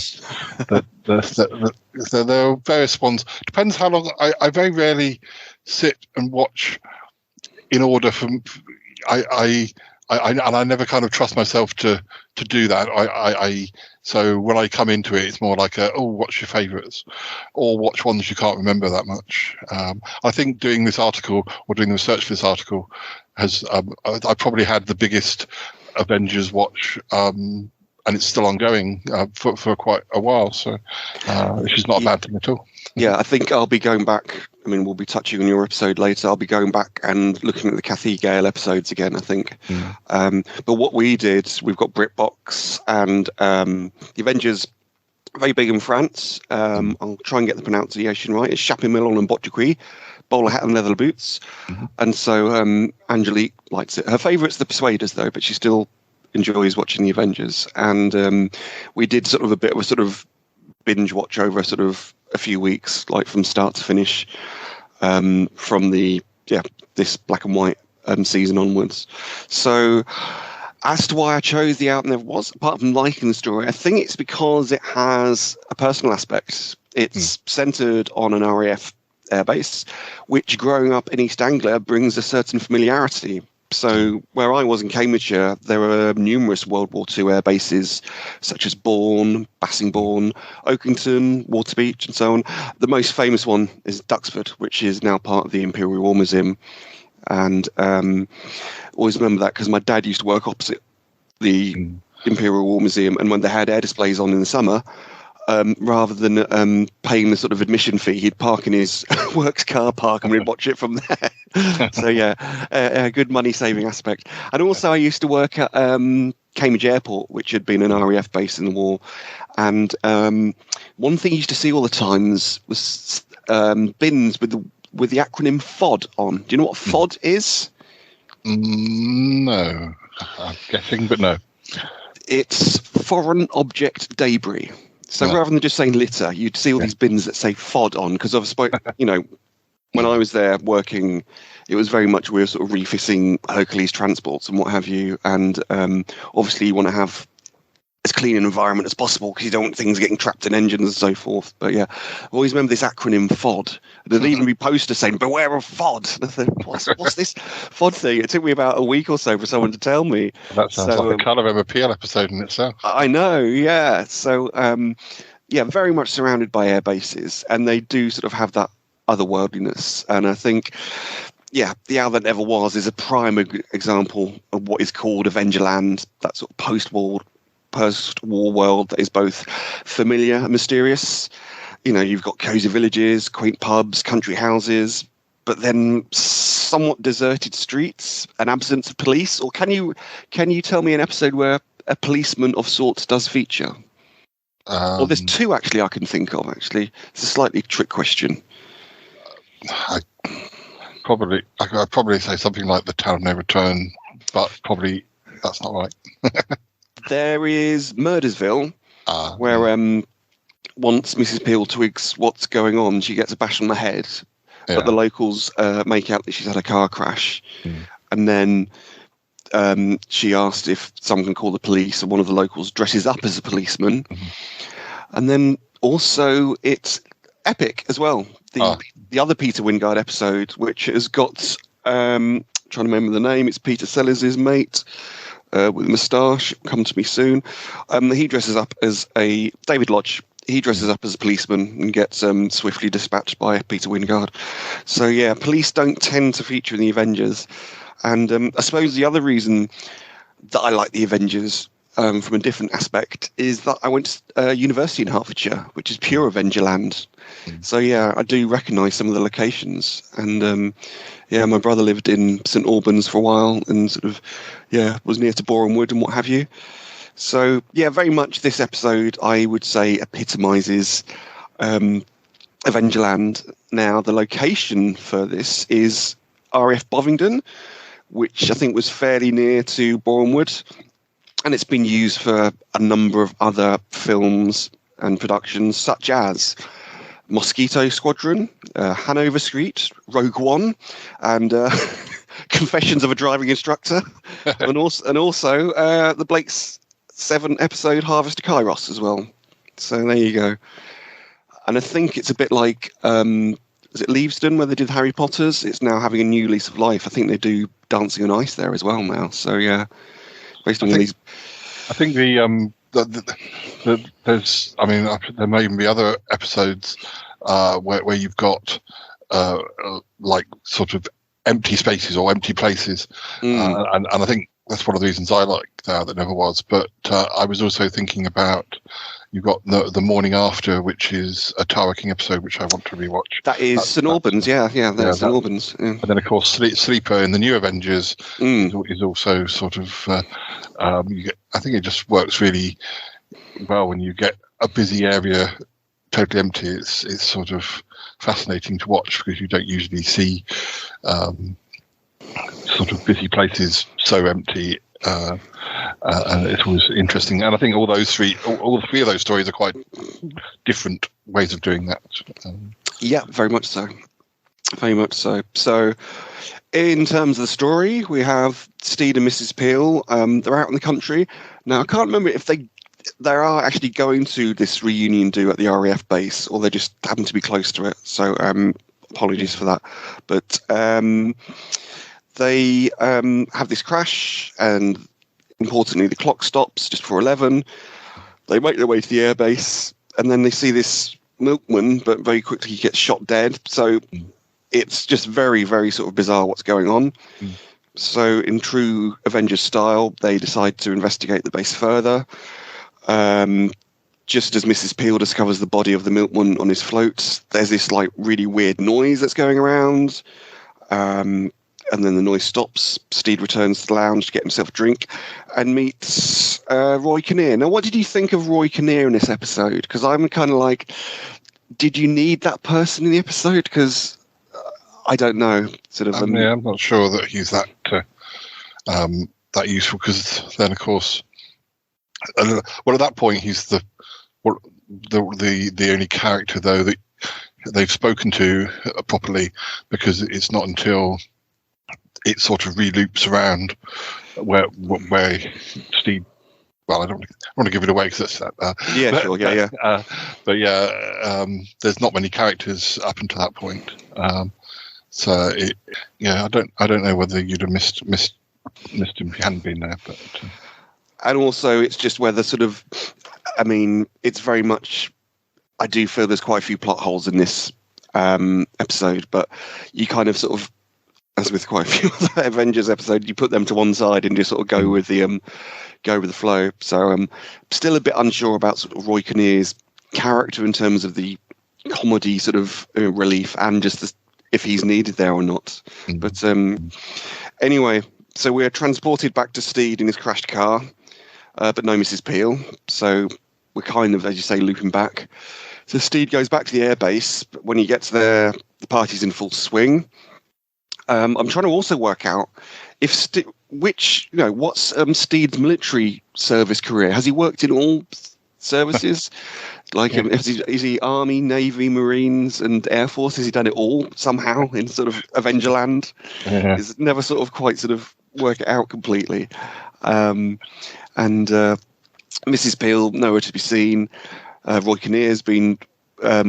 are various ones. Depends how long. I very rarely sit and watch in order from. I never kind of trust myself to do that. So when I come into it, it's more like what's your favourites, or watch ones you can't remember that much. I think doing this article or doing the research for this article has I probably had the biggest Avengers watch, and it's still ongoing for quite a while. So which is not a bad thing at all.
Yeah, I think I'll be going back. I mean, we'll be touching on your episode later. I'll be going back and looking at the Kathy Gale episodes again, I think. But what we did, we've got BritBox and the Avengers, very big in France. I'll try and get the pronunciation right. It's Chapeau Melon and Bottiqui, bowler hat and leather boots. And so Angelique likes it. Her favourite's The Persuaders, though, but she still enjoys watching the Avengers. And we did sort of a bit of a sort of binge watch over sort of a few weeks, like from start to finish, from this black and white season onwards. So as to why I chose The Out Never Was, apart from liking the story, I think it's because it has a personal aspect. It's centred on an RAF airbase, which growing up in East Anglia brings a certain familiarity. So where I was in Cambridgeshire, there were numerous World War II air bases, such as Bourne, Bassingbourne, Oakington, Waterbeach, and so on. The most famous one is Duxford, which is now part of the Imperial War Museum. And always remember that because my dad used to work opposite the Imperial War Museum, and when they had air displays on in the summer, rather than paying the sort of admission fee, he'd park in his works car park and we'd watch it from there. So yeah, a good money-saving aspect. And also I used to work at Cambridge Airport, which had been an RAF base in the war. And one thing you used to see all the time was bins with the acronym FOD on. Do you know what FOD is?
No. I'm guessing, but no.
It's Foreign Object Debris. So rather than just saying litter, you'd see all these bins that say FOD on, because I suppose, when I was there working, it was very much we were sort of refitting Hercules transports and what have you. And obviously you want to have as clean an environment as possible because you don't want things getting trapped in engines and so forth. But yeah, I always remember this acronym FOD. There'd even be posters saying, beware of FOD. And I thought, what's this FOD thing? It took me about a week or so for someone to tell me.
That sounds like a kind of MPL episode in itself.
I know, yeah. So, very much surrounded by air bases, and they do sort of have that otherworldliness. And I think, The Hour That Never Was is a prime example of what is called Avengerland, that sort of post-war world that is both familiar and mysterious. You've got cosy villages, quaint pubs, country houses, but then somewhat deserted streets, an absence of police. Or can you tell me an episode where a policeman of sorts does feature? Well, there's two actually I can think of. Actually, it's a slightly trick question.
I'd probably say something like The Town of No Return, but probably that's not right.
There is Murdersville, where once Mrs. Peel twigs what's going on, she gets a bash on the head, but the locals make out that she's had a car crash. And then she asked if someone can call the police, and one of the locals dresses up as a policeman. And then also it's epic as well. the other Peter Wyngarde episode, which has got trying to remember the name. It's Peter Sellers' mate with a moustache. Come to me soon. He dresses up as a David Lodge. He dresses up as a policeman and gets swiftly dispatched by Peter Wyngarde. So yeah, police don't tend to feature in the Avengers. And I suppose the other reason that I like the Avengers from a different aspect is that I went to university in Hertfordshire, which is pure Avenger land. So yeah, I do recognise some of the locations. And yeah, my brother lived in St Albans for a while and sort of, yeah, was near to Boreham Wood and what have you. So, yeah, very much this episode, I would say, epitomises Avengerland. Now, the location for this is RAF Bovingdon, which I think was fairly near to Boreham Wood. And it's been used for a number of other films and productions, such as Mosquito Squadron, Hanover Street, Rogue One, and Confessions of a Driving Instructor, and also the Blake's 7 episode Harvest of Kairos as well. So there you go. And I think it's a bit like, is it Leavesden where they did Harry Potter's? It's now having a new lease of life. I think they do Dancing on Ice there as well now. So yeah, based on these.
I think there's, I mean, there may even be other episodes where you've got like sort of empty spaces or empty places, and I think that's one of the reasons I like that never was. But I was also thinking about, you've got the Morning After, which is a Tara King episode, which I want to rewatch.
That is St Albans, St Albans. Yeah.
And then, of course, Sleeper in the New Avengers is also sort of. I think it just works really well when you get a busy area totally empty. It's sort of fascinating to watch because you don't usually see sort of busy places so empty. And it was interesting, and I think all the three of those stories are quite different ways of doing that.
Yeah, very much so. Very much so. So, in terms of the story, we have Steed and Mrs. Peel. They're out in the country now. I can't remember if they are actually going to this reunion do at the RAF base, or they just happen to be close to it. So, apologies for that. But they have this crash, and importantly, the clock stops just before 11. They make their way to the airbase, and then they see this milkman, but very quickly he gets shot dead. So it's just very, very sort of bizarre what's going on. So in true Avengers style, they decide to investigate the base further. Just as Mrs. Peel discovers the body of the milkman on his float, there's this like really weird noise that's going around. And then the noise stops. Steed returns to the lounge to get himself a drink and meets Roy Kinnear. Now, what did you think of Roy Kinnear in this episode? Because I'm kind of like, did you need that person in the episode? Because I don't know. Sort of.
Yeah, I'm not sure that he's that useful. Because then, of course, well, at that point, he's the only character though that they've spoken to properly, because it's not until it sort of re-loops around where Steve. Well, I don't want to give it away because that's that. But yeah, there's not many characters up until that point. So I don't know whether you'd have missed him if he hadn't been there. But
and also, it's just whether sort of, I mean, it's very much. I do feel there's quite a few plot holes in this episode, but you kind of sort of, as with quite a few other Avengers episodes, you put them to one side and just sort of go with the flow. So still a bit unsure about sort of Roy Kinnear's character in terms of the comedy sort of relief and just if he's needed there or not. But anyway, so we're transported back to Steed in his crashed car, but no Mrs. Peel. So we're kind of, as you say, looping back. So Steed goes back to the airbase, but when he gets there, the party's in full swing. I'm trying to also work out if what's Steed's military service career? Has he worked in all services? Like, is he Army, Navy, Marines, and Air Force? Has he done it all somehow in sort of Avengerland?
Yeah.
He's never sort of quite sort of work it out completely. And Mrs. Peel, nowhere to be seen. Roy Kinnear's been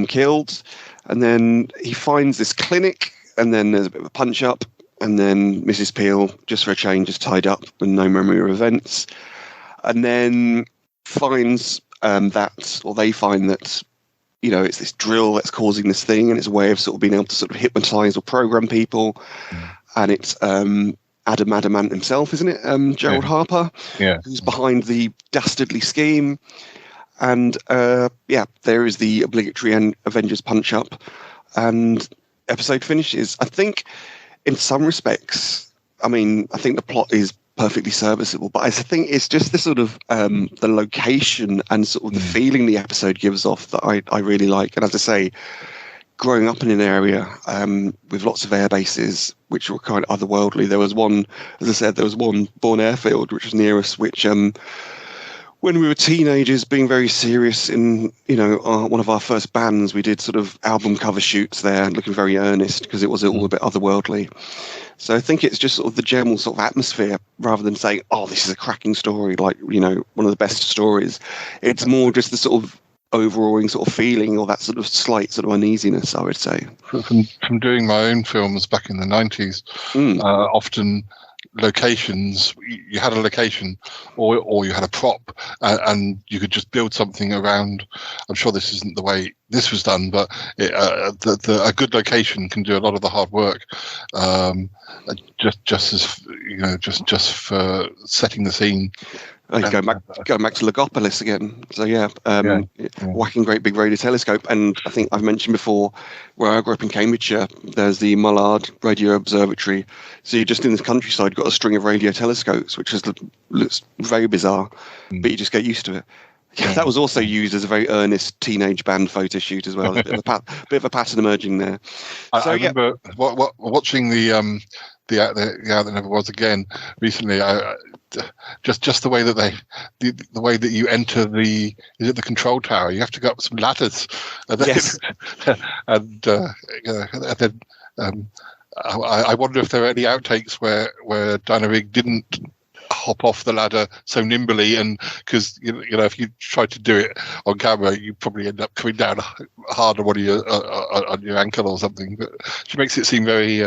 killed, and then he finds this clinic, and then there's a bit of a punch up, and then Mrs. Peel, just for a change, is tied up with no memory of events, and then finds they find that, you know, it's this drill that's causing this thing, and it's a way of sort of being able to sort of hypnotize or program people, and it's Adam Adamant himself, isn't it? Gerald Harper, who's behind the dastardly scheme. And there is the obligatory Avengers punch up, and episode finishes. I think, in some respects, I think the plot is perfectly serviceable, but I think it's just the sort of the location and sort of the feeling the episode gives off that I really like. And as I say, growing up in an area with lots of air bases, which were kind of otherworldly. There was one, as I said, Bourne Airfield, which was near us, which when we were teenagers, being very serious in, one of our first bands, we did sort of album cover shoots there, looking very earnest because it was all a bit otherworldly. So I think it's just sort of the general sort of atmosphere, rather than saying, oh, this is a cracking story, like, one of the best stories. It's more just the sort of overawing sort of feeling, or that sort of slight sort of uneasiness, I would say.
From doing my own films back in the 90s, often locations, you had a location or you had a prop, and you could just build something around. I'm sure this isn't the way this was done, but a good location can do a lot of the hard work, just as for setting the scene.
Going back to Logopolis again. So whacking great big radio telescope. And I think I've mentioned before, where I grew up in Cambridgeshire, there's the Mullard Radio Observatory. So you're just in this countryside, got a string of radio telescopes, which looks very bizarre, but you just get used to it. Yeah, that was also used as a very earnest teenage band photo shoot as well. A bit of a pattern emerging there.
I remember watching the That Never Was Again recently. Just the way that the way that you enter the control tower, you have to go up some ladders, and then,
yes.
and then I wonder if there are any outtakes where Diana Rigg didn't hop off the ladder so nimbly, and because if you tried to do it on camera, you probably end up coming down hard on your ankle or something. But she makes it seem very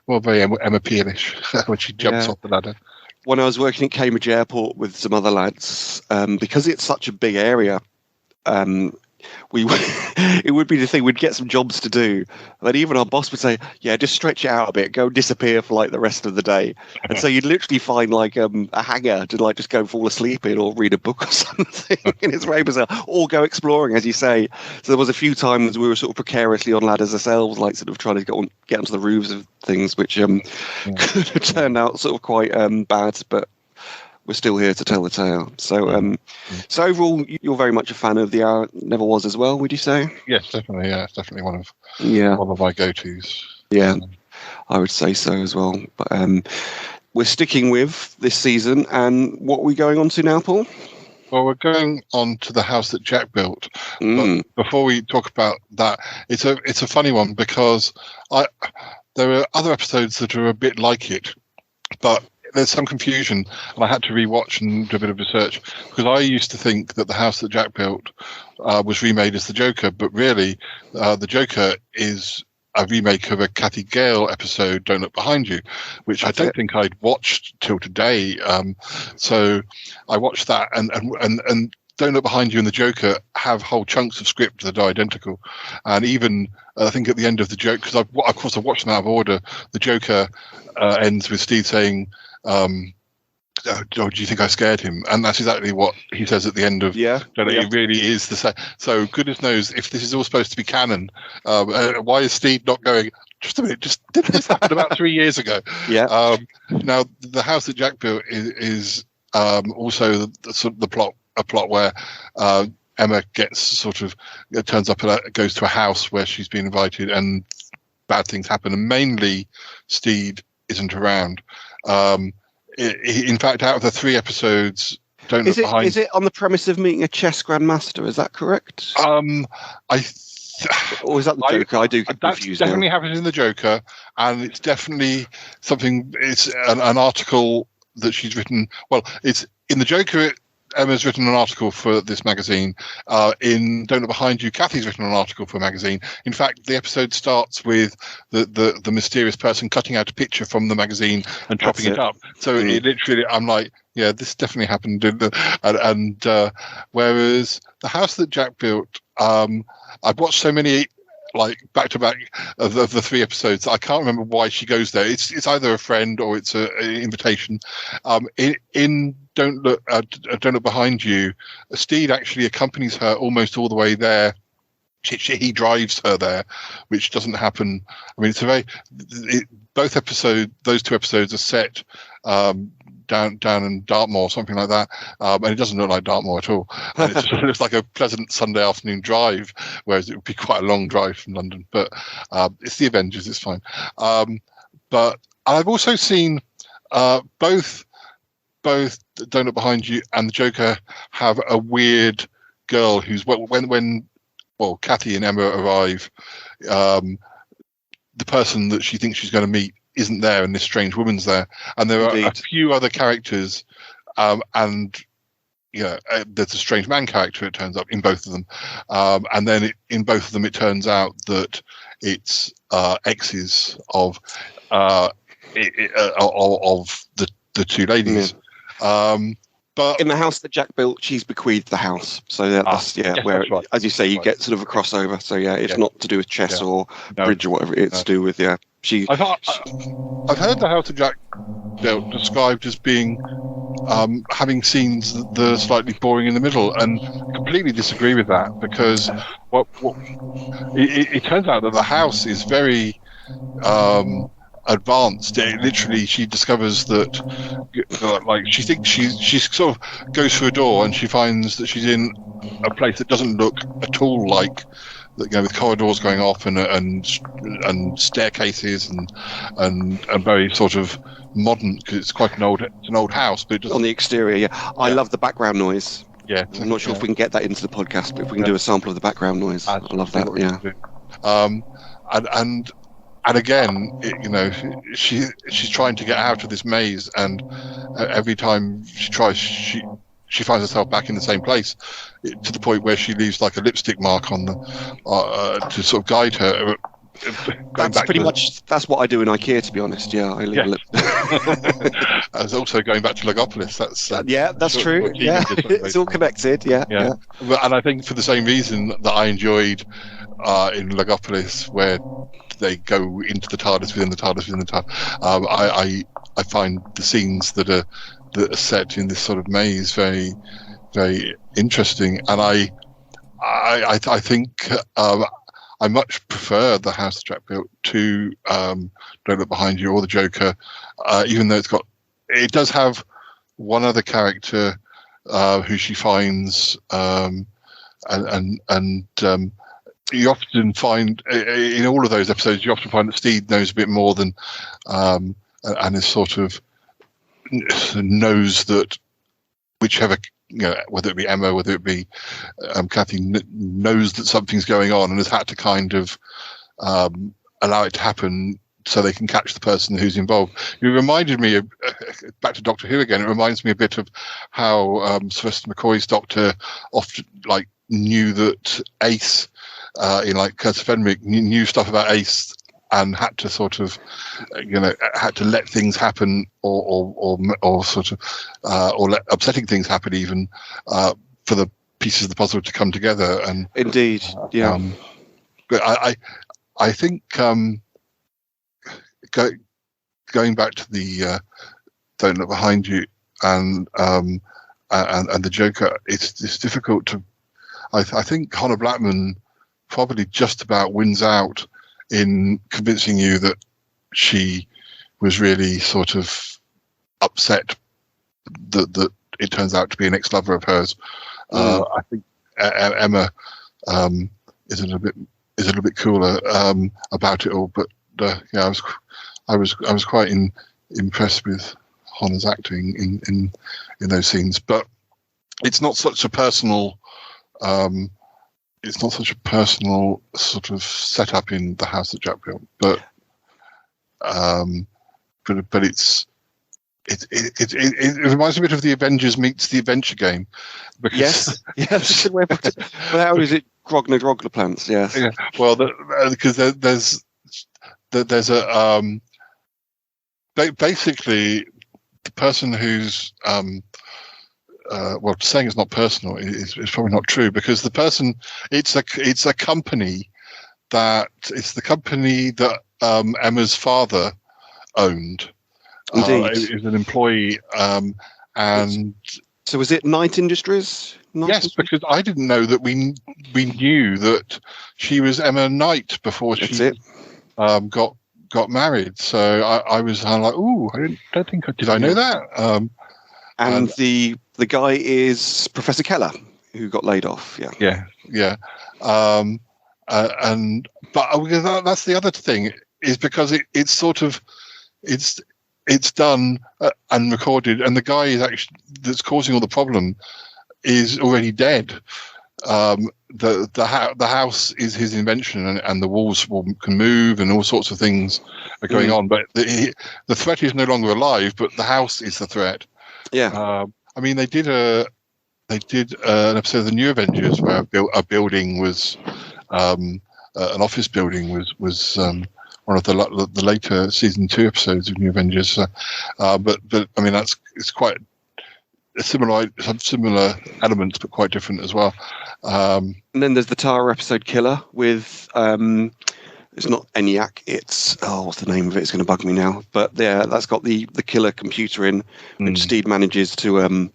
very Emma Peelish when she jumps off the ladder.
When I was working at Cambridge Airport with some other lads, because it's such a big area, it would be the thing, we'd get some jobs to do, but even our boss would say, yeah, just stretch it out a bit, go disappear for like the rest of the day. And so you'd literally find like a hangar to like just go fall asleep in, or read a book or something. And it's very bizarre. Or go exploring, as you say. So there was a few times we were sort of precariously on ladders ourselves, like sort of trying to get onto the roofs of things, which could have turned out sort of quite bad, but we're still here to tell the tale. So so overall, you're very much a fan of The Hour Never Was as well, would you say?
Yes, definitely. Yeah, it's definitely one of my go-tos.
Yeah, I would say so as well. But we're sticking with this season, and what are we going on to now, Paul?
Well, we're going on to The House That Jack Built. But before we talk about that, it's a funny one, because there are other episodes that are a bit like it, but there's some confusion, and I had to rewatch and do a bit of research, because I used to think that The House That Jack Built was remade as The Joker, but really The Joker is a remake of a Cathy Gale episode, Don't Look Behind You, which I don't think I'd watched till today. So I watched that, and Don't Look Behind You and The Joker have whole chunks of script that are identical. And even, I think at the end of The Joker, because of course I've watched them out of order, The Joker ends with Steve saying, do you think I scared him? And that's exactly what he says at the end of It really is the same. So goodness knows if this is all supposed to be canon, why is Steve not going, just a minute, didn't this happen about 3 years ago?
Yeah.
Now, The House That Jack Built is also the plot where Emma gets turns up and goes to a house where she's been invited, and bad things happen, and mainly Steed isn't around. In fact, out of the 3 episodes, Is it on the premise of meeting a chess grandmaster? Is that correct?
Or is that the Joker? I do get confused.
That definitely happens in the Joker, and it's definitely something. It's an article that she's written. Well, it's in the Joker. Emma's written an article for this magazine. In Don't Look Behind You, Kathy's written an article for a magazine. In fact, the episode starts with the mysterious person cutting out a picture from the magazine and chopping it up. So it literally, I'm like, yeah, this definitely happened. And whereas the house that Jack built, I've watched so many like back to back of the 3 episodes. I can't remember why she goes there. It's either a friend or it's an invitation. In Don't Look Behind You, Steed actually accompanies her almost all the way there. He drives her there, which doesn't happen. I mean, it's a those 2 episodes are set down in Dartmoor, something like that, and it doesn't look like Dartmoor at all. And it looks like a pleasant Sunday afternoon drive, whereas it would be quite a long drive from London. But it's the Avengers, it's fine. But I've also seen both Don't Look Behind You and the Joker have a weird girl who's when Kathy and Emma arrive, the person that she thinks she's going to meet isn't there, and this strange woman's there, and there are a few other characters, and there's a strange man character. It turns up in both of them, and then in both of them, it turns out that it's exes of the 2 ladies. But
in the house that Jack built, she's bequeathed the house. So that's where,
right.
As you say, you get sort of a crossover. So it's not to do with chess or bridge or whatever. It's to do with I've heard
the house that Jack built described as being having scenes that are slightly boring in the middle, and completely disagree with that, because it turns out that the house is very advanced. Literally, she discovers that she thinks she sort of goes through a door and she finds that she's in a place that doesn't look at all like, with corridors going off and staircases and very sort of modern, because it's quite an old house, but it doesn't...
On the exterior. I love the background noise. I'm not sure if we can get that into the podcast, but if we can do a sample of the background noise, I love that.
And again, she's trying to get out of this maze, and every time she tries, she finds herself back in the same place, to the point where she leaves like a lipstick mark on the to sort of guide her.
That's what I do in IKEA, to be honest. I leave a lip.
I was also going back to Logopolis. That's
true. It's all connected. And
I think for the same reason that I enjoyed in Logopolis, where they go into the TARDIS within the TARDIS within the TARDIS. I find the scenes that are set in this sort of maze very, very interesting, and I think I much prefer the house that Jack built to Don't Look Behind You or the Joker, even though it does have one other character who she finds, and you often find in all of those episodes, you often find that Steed knows a bit more than, and is sort of knows that whichever, whether it be Emma, whether it be Kathy, knows that something's going on and has had to kind of allow it to happen so they can catch the person who's involved. It reminded me of, back to Doctor Who again, it reminds me a bit of how Sylvester McCoy's Doctor often knew that Ace, in Curse of Fenric, knew stuff about Ace and had to sort of, had to let things happen, or sort of, or let upsetting things happen even, for the pieces of the puzzle to come together. And
indeed,
but I think going back to the Don't Look Behind You and the Joker, it's difficult to. I think Connor Blackman probably just about wins out in convincing you that she was really sort of upset that it turns out to be an ex-lover of hers. I think Emma is a little bit cooler about it all, but I was quite impressed with Connor's acting in those scenes. But it's not such a personal. It's not such a personal sort of setup in the house that Jack built, but it's it reminds me a bit of the Avengers meets the Adventure Game. Because,
yes, that's a good way of putting it. Well, how is it Grogner plants? Yes.
Yeah. Well, because there's a basically the person who's well, saying it's not personal is probably not true, because the person it's a company it's the company that Emma's father owned.
Indeed.
Is an employee, and
so was it Knight Industries?
Yes, because I didn't know that we knew that she was Emma Knight before she got married. So I was kind of like, ooh, don't think did I know that?
And the guy is Professor Keller, who got laid off. Yeah.
And that's the other thing, is because it's sort of it's done and recorded, and the guy is actually that's causing all the problem is already dead. The house is his invention, and the walls can move, and all sorts of things are going on. But the threat is no longer alive, but the house is the threat.
Yeah.
I mean, they did an episode of the New Avengers where a building was an office building was one of the later season 2 episodes of New Avengers. But I mean, it's quite similar elements, but quite different as well.
And then there's the Tower episode Killer with it's not ENIAC, it's what's the name of it? It's going to bug me now. But yeah, that's got the killer computer in, which Steed manages to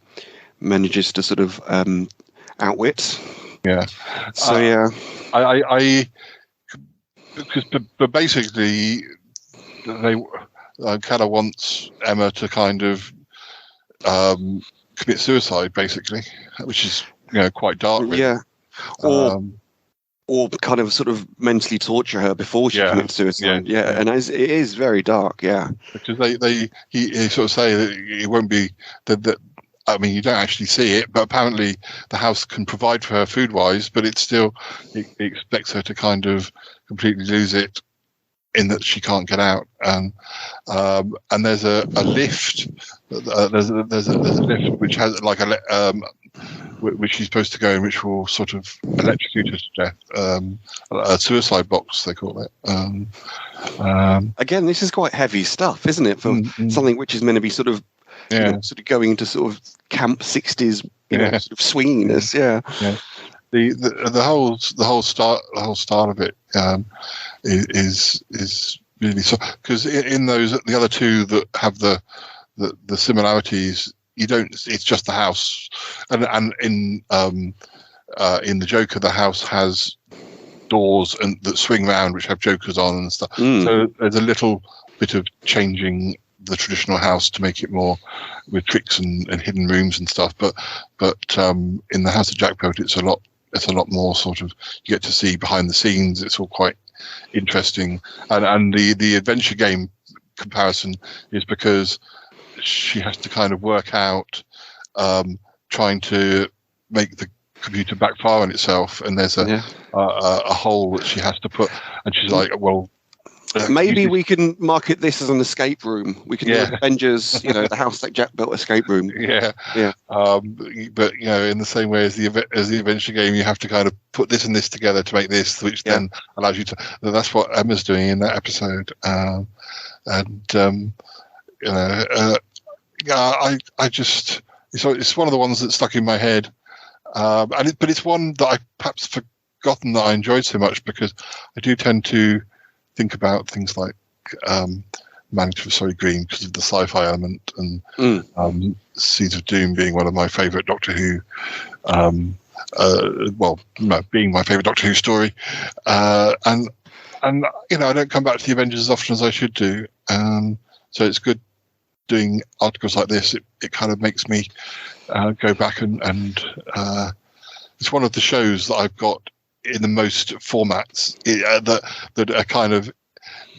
sort of outwit.
Yeah.
So yeah,
but basically, Keller wants Emma to kind of commit suicide, basically, which is quite dark. Really.
Yeah. Or kind of sort of mentally torture her before she commits suicide. Yeah. And it is very dark. Yeah.
Because he sort of say that it won't be that. I mean, you don't actually see it, but apparently the house can provide for her food-wise, but it's still it expects her to kind of completely lose it, in that she can't get out. And there's a lift. There's a lift which has like which she's supposed to go in, which will sort of electrocute her to death. A suicide box, they call it.
Again, this is quite heavy stuff, isn't it? For something which is meant to be sort of sort of going into sort of camp 60s, sort of swinginess. Yeah.
The whole start of it is really so, because in those the other two that have the similarities, you don't. It's just the house, and in the Joker, the house has doors that swing round, which have jokers on and stuff. So there's a little bit of changing the traditional house to make it more with tricks and hidden rooms and stuff. But in the House of Jack Poet, it's a lot more sort of, you get to see behind the scenes. It's all quite interesting. And the adventure game comparison is because she has to kind of work out trying to make the computer backfire on itself, and there's a hole that she has to put, and she's like, well,
maybe we can market this as an escape room. We can do Avengers, the House that Jack built escape room.
Yeah. But in the same way as the adventure game, you have to kind of put this and this together to make this, which then allows you to. That's what Emma's doing in that episode. I just it's one of the ones that stuck in my head, but it's one that I perhaps forgotten that I enjoyed so much, because I do tend to think about things like Man of Sorry Green because of the sci-fi element, and Seeds of Doom being one of my favourite Doctor Who, being my favourite Doctor Who story, and I don't come back to the Avengers as often as I should do, so it's good doing articles like this. It kind of makes me go back and it's one of the shows that I've got in the most formats that are kind of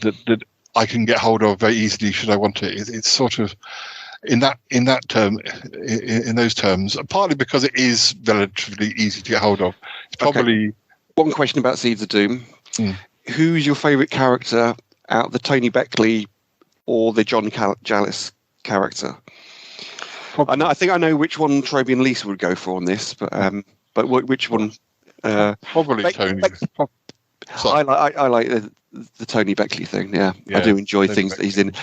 that I can get hold of very easily should I want it. It's sort of in those terms, partly because it is relatively easy to get hold of. It's probably
one question about Seeds of Doom. Who's your favourite character out of the Tony Beckley or the John Jallis character. I think I know which one Toby and Lisa would go for on this, but which one?
Probably Tony.
I like the Tony Beckley thing. Yeah, I do enjoy Tony things Beckley. That he's in.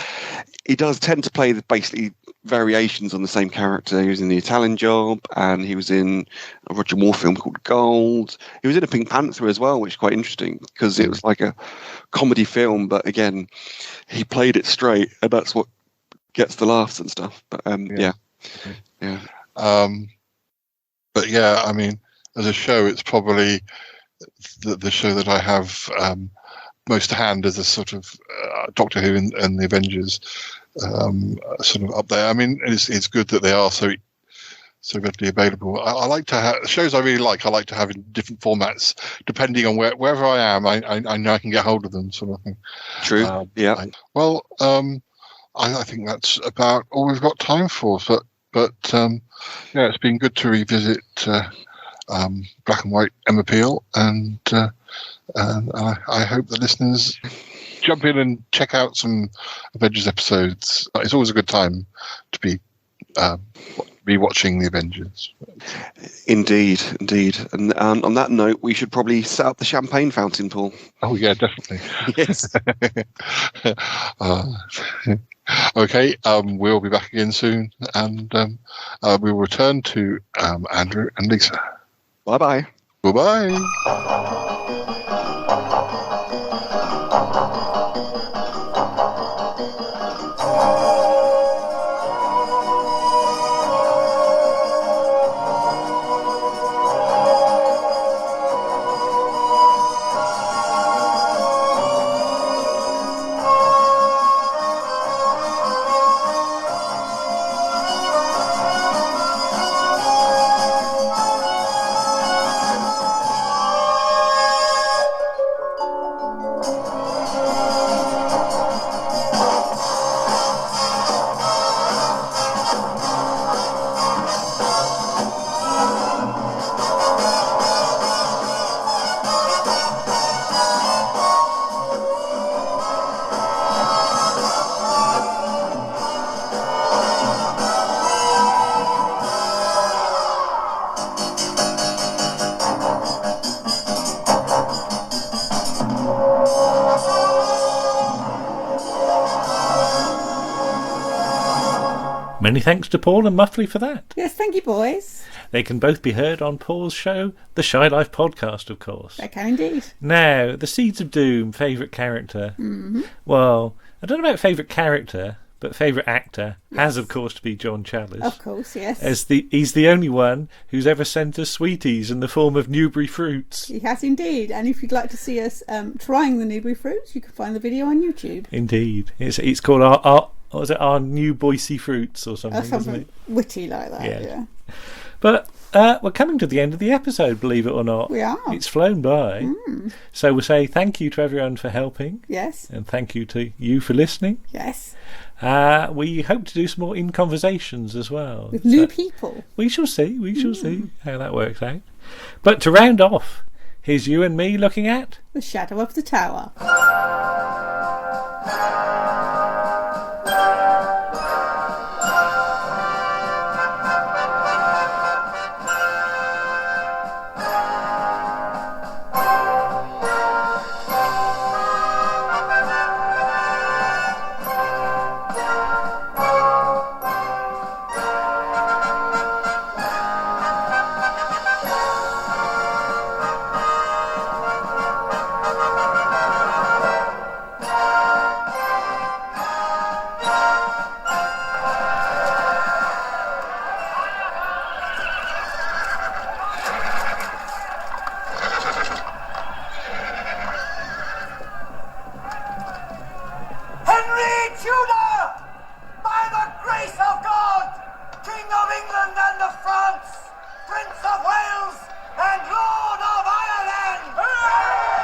He does tend to play basically variations on the same character. He was in The Italian Job, and he was in a Roger Moore film called Gold. He was in a Pink Panther as well, which is quite interesting because it was like a comedy film, but again, he played it straight, and that's what gets the laughs and stuff. But yeah.
But yeah, I mean, as a show, it's probably the show that I have most to hand as a sort of Doctor Who and the Avengers sort of up there. I mean, it's good that they are so readily available. I like to have shows I really like. I like to have in different formats depending on wherever I am. I know I can get hold of them, sort of thing.
True.
I think that's about all we've got time for. But yeah, it's been good to revisit Black and White Emma Peel, and I hope the listeners jump in and check out some Avengers episodes. It's always a good time to be rewatching the Avengers.
Indeed. And on that note, we should probably set up the champagne fountain, Paul.
Oh yeah, definitely.
Yes.
Okay, we'll be back again soon, and we will return to Andrew and Lisa.
Bye-bye.
Bye-bye.
Many thanks to Paul and Muffley for that.
Yes, thank you, boys.
They can both be heard on Paul's show, The Shy Life Podcast, of course.
They can indeed.
Now, The Seeds of Doom, favourite character.
Mm-hmm.
Well, I don't know about favourite character, but favourite actor has, of course, to be John Challis.
Of course, yes.
He's the only one who's ever sent us sweeties in the form of Newbury fruits.
He has indeed. And if you'd like to see us trying the Newbury fruits, you can find the video on YouTube.
Indeed. It's called our New Boise Fruits or something, isn't it?
Witty like that, yeah.
But we're coming to the end of the episode, believe it or not.
We are.
It's flown by. So we'll say thank you to everyone for helping.
Yes.
And thank you to you for listening.
Yes.
We hope to do some more in conversations as well.
With new people.
We shall see. We shall see how that works out. But to round off, here's you and me looking at
The Shadow of the Tower.
Tudor, by the grace of God, King of England and of France, Prince of Wales and Lord of Ireland. Hooray!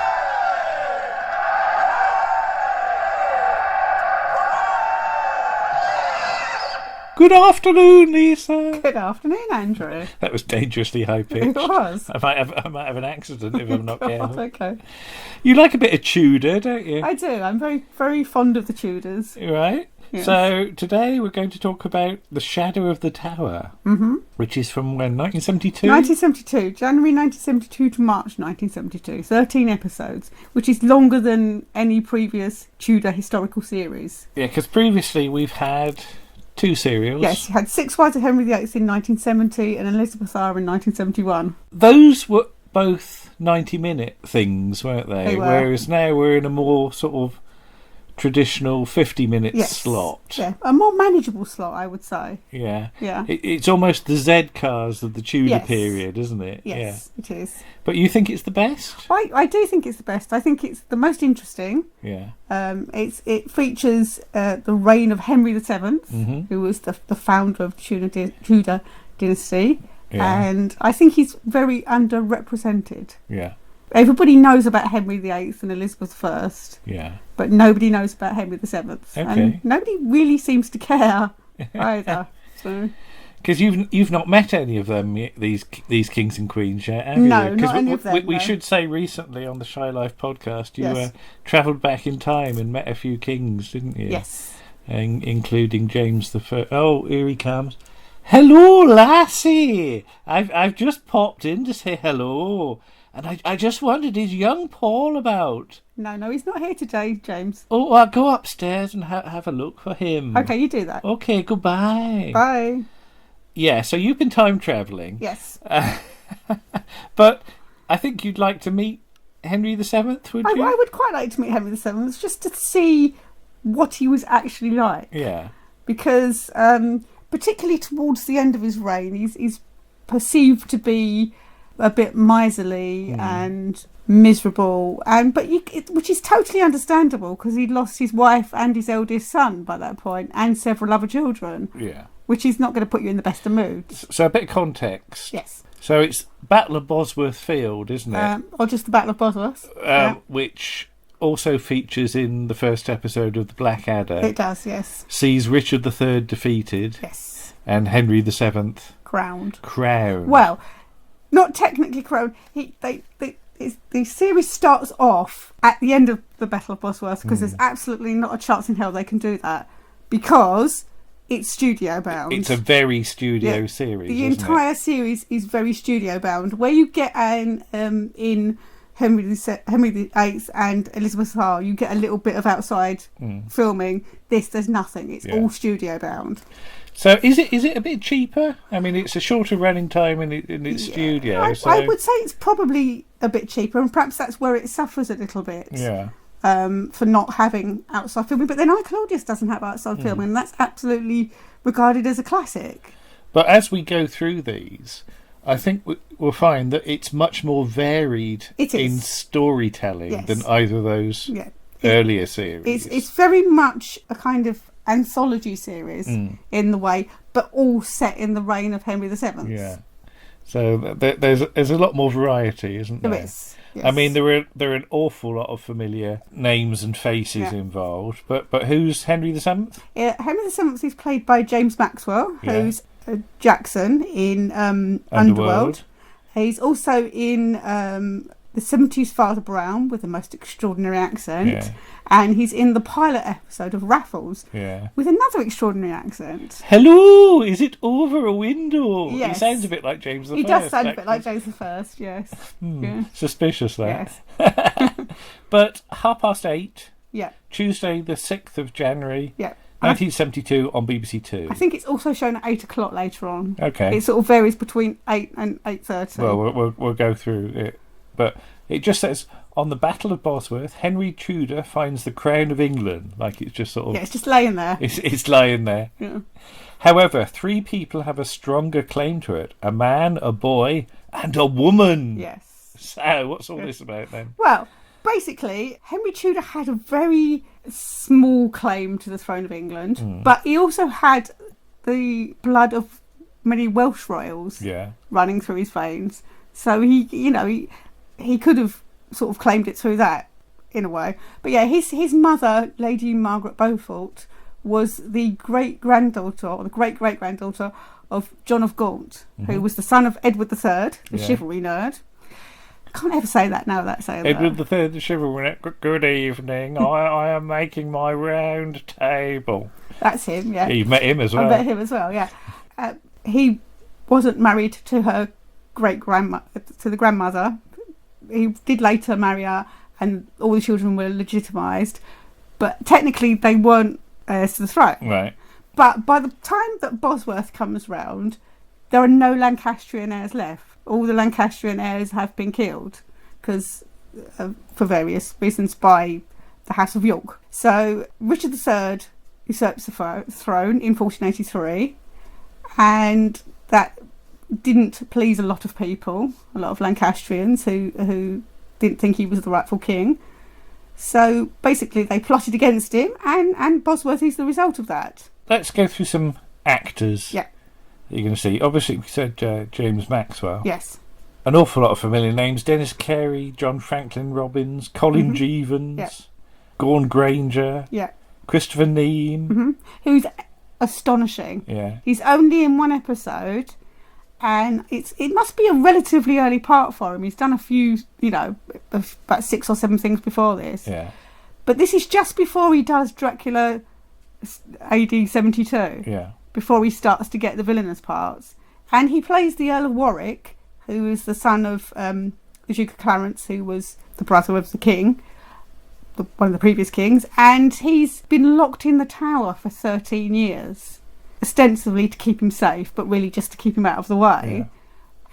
Good afternoon, Lisa.
Good afternoon, Andrew.
That was dangerously high pitched.
It was.
I might have an accident if I'm not careful.
Okay.
You like a bit of Tudor, don't you?
I do. I'm very, very fond of the Tudors.
Right.
Yes.
So today we're going to talk about The Shadow of the Tower, which is from when, 1972?
1972, January 1972 to March 1972. 13 episodes, which is longer than any previous Tudor historical series.
Yeah, because previously we've had 2 serials.
Yes, you had Six Wives of Henry VIII in 1970 and Elizabeth R in 1971.
Those were both 90-minute things, weren't they?
They were.
Whereas now we're in a more sort of traditional 50-minute
Yes.
slot.
Yeah, a more manageable slot, I would say.
Yeah.
Yeah.
It's almost the Z cars of the Tudor
Yes.
period, isn't it?
Yes, it is.
Yeah. But you think it's the best?
I do think it's the best. I think it's the most interesting.
Yeah.
It features the reign of Henry VII, who was the founder of the Tudor dynasty,
Yeah.
and I think he's very underrepresented.
Yeah.
Everybody knows about Henry VIII and Elizabeth I,
Yeah.
but nobody knows about Henry VII,
Okay.
and nobody really seems to care either. So.
Because you've not met any of them, these kings and queens yet, have
No,
you?
not any of them,
We
no.
should say recently on the Shy Life podcast, you
Yes.
travelled back in time and met a few kings, didn't you?
Yes.
Including James I. Oh, here he comes. Hello, lassie. I've just popped in to say hello, and I just wondered, is young Paul about?
No, he's not here today, James.
Oh, I'll go upstairs and have a look for him.
Okay, you do that.
Okay, goodbye.
Bye.
Yeah, so you've been time travelling.
Yes.
But I think you'd like to meet Henry VII, would you?
I would quite like to meet Henry VII just to see what he was actually like.
Yeah.
Because particularly towards the end of his reign, he's perceived to be a bit miserly and miserable, which is totally understandable because he'd lost his wife and his eldest son by that point, and several other children.
Yeah.
Which is not going to put you in the best of moods.
So a bit of context.
Yes.
So it's Battle of Bosworth Field, isn't it?
Or just the Battle of Bosworth.
Which also features in the first episode of The Blackadder.
It does, yes.
Sees Richard III defeated.
Yes.
And Henry VII
crowned.
Well,
not technically crowned. The series starts off at the end of the Battle of Bosworth because there's absolutely not a chance in hell they can do that because it's studio bound.
It's a very studio series.
The entire series is very studio bound. Where you get in Henry VIII and Elizabeth R, you get a little bit of outside filming. There's nothing. It's all studio bound.
So is it a bit cheaper? I mean, it's a shorter running time in its studio.
I would say it's probably a bit cheaper, and perhaps that's where it suffers a little bit.
Yeah.
For not having outside filming, but then Claudius doesn't have outside filming, and that's absolutely regarded as a classic.
But as we go through these, I think we'll find that it's much more varied in storytelling than either of those earlier series.
It's very much a kind of anthology series in the way, but all set in the reign of Henry VII.
Yeah. So there's a lot more variety, isn't there?
There is. Yes.
I mean, there are an awful lot of familiar names and faces involved, but who's Henry VII?
Henry VII is played by James Maxwell, who's Jackson in Underworld. He's also in The 70s Father Brown with the most extraordinary accent, and he's in the pilot episode of Raffles with another extraordinary accent.
Hello, is it over a window?
Yes.
He sounds a bit like James I.
He does sound a bit like James I, yes.
Suspicious, that.
Yes.
But 8:30,
Yeah.
Tuesday the 6th of January,
Yeah.
1972 on BBC Two.
I think it's also shown at 8 o'clock later on.
Okay.
It sort of varies between 8 and 8:30.
Well, we'll go through it. But it just says, on the Battle of Bosworth, Henry Tudor finds the crown of England. Like it's just sort of...
Yeah, it's just laying there.
It's lying there.
Yeah.
However, 3 people have a stronger claim to it. A man, a boy, and a woman.
Yes.
So, what's all this about then?
Well, basically, Henry Tudor had a very small claim to the throne of England, but he also had the blood of many Welsh royals running through his veins. So he could have sort of claimed it through that in a way. But yeah, his mother, Lady Margaret Beaufort, was the great-granddaughter, or the great-great-granddaughter of John of Gaunt, who was the son of Edward III, the chivalry nerd. I can't ever say that now without saying
Edward
that.
III, the chivalry nerd. Good evening. I am making my round table.
That's him, yeah.
You've met him as well.
I met him as well, yeah. He wasn't married to her to the grandmother. He did later marry her, and all the children were legitimised, but technically they weren't heirs to the throne.
Right.
But by the time that Bosworth comes round, there are no Lancastrian heirs left. All the Lancastrian heirs have been killed because for various reasons by the House of York. So Richard III usurps the throne in 1483, and that didn't please a lot of people, a lot of Lancastrians who didn't think he was the rightful king. So basically they plotted against him, and Bosworth is the result of that.
Let's go through some actors.
Yeah.
That you're going to see. Obviously, we said James Maxwell.
Yes.
An awful lot of familiar names. Dennis Carey, John Franklin Robbins, Colin Jeavons, Gordon Granger, Christopher Neame.
Who's astonishing.
Yeah.
He's only in one episode, and it must be a relatively early part for him. He's done a few, about 6 or 7 things before this.
Yeah.
But this is just before he does Dracula AD 72.
Yeah.
Before he starts to get the villainous parts. And he plays the Earl of Warwick, who is the son of the Duke of Clarence, who was the brother of the king, one of the previous kings. And he's been locked in the Tower for 13 years, ostensibly to keep him safe, but really just to keep him out of the way.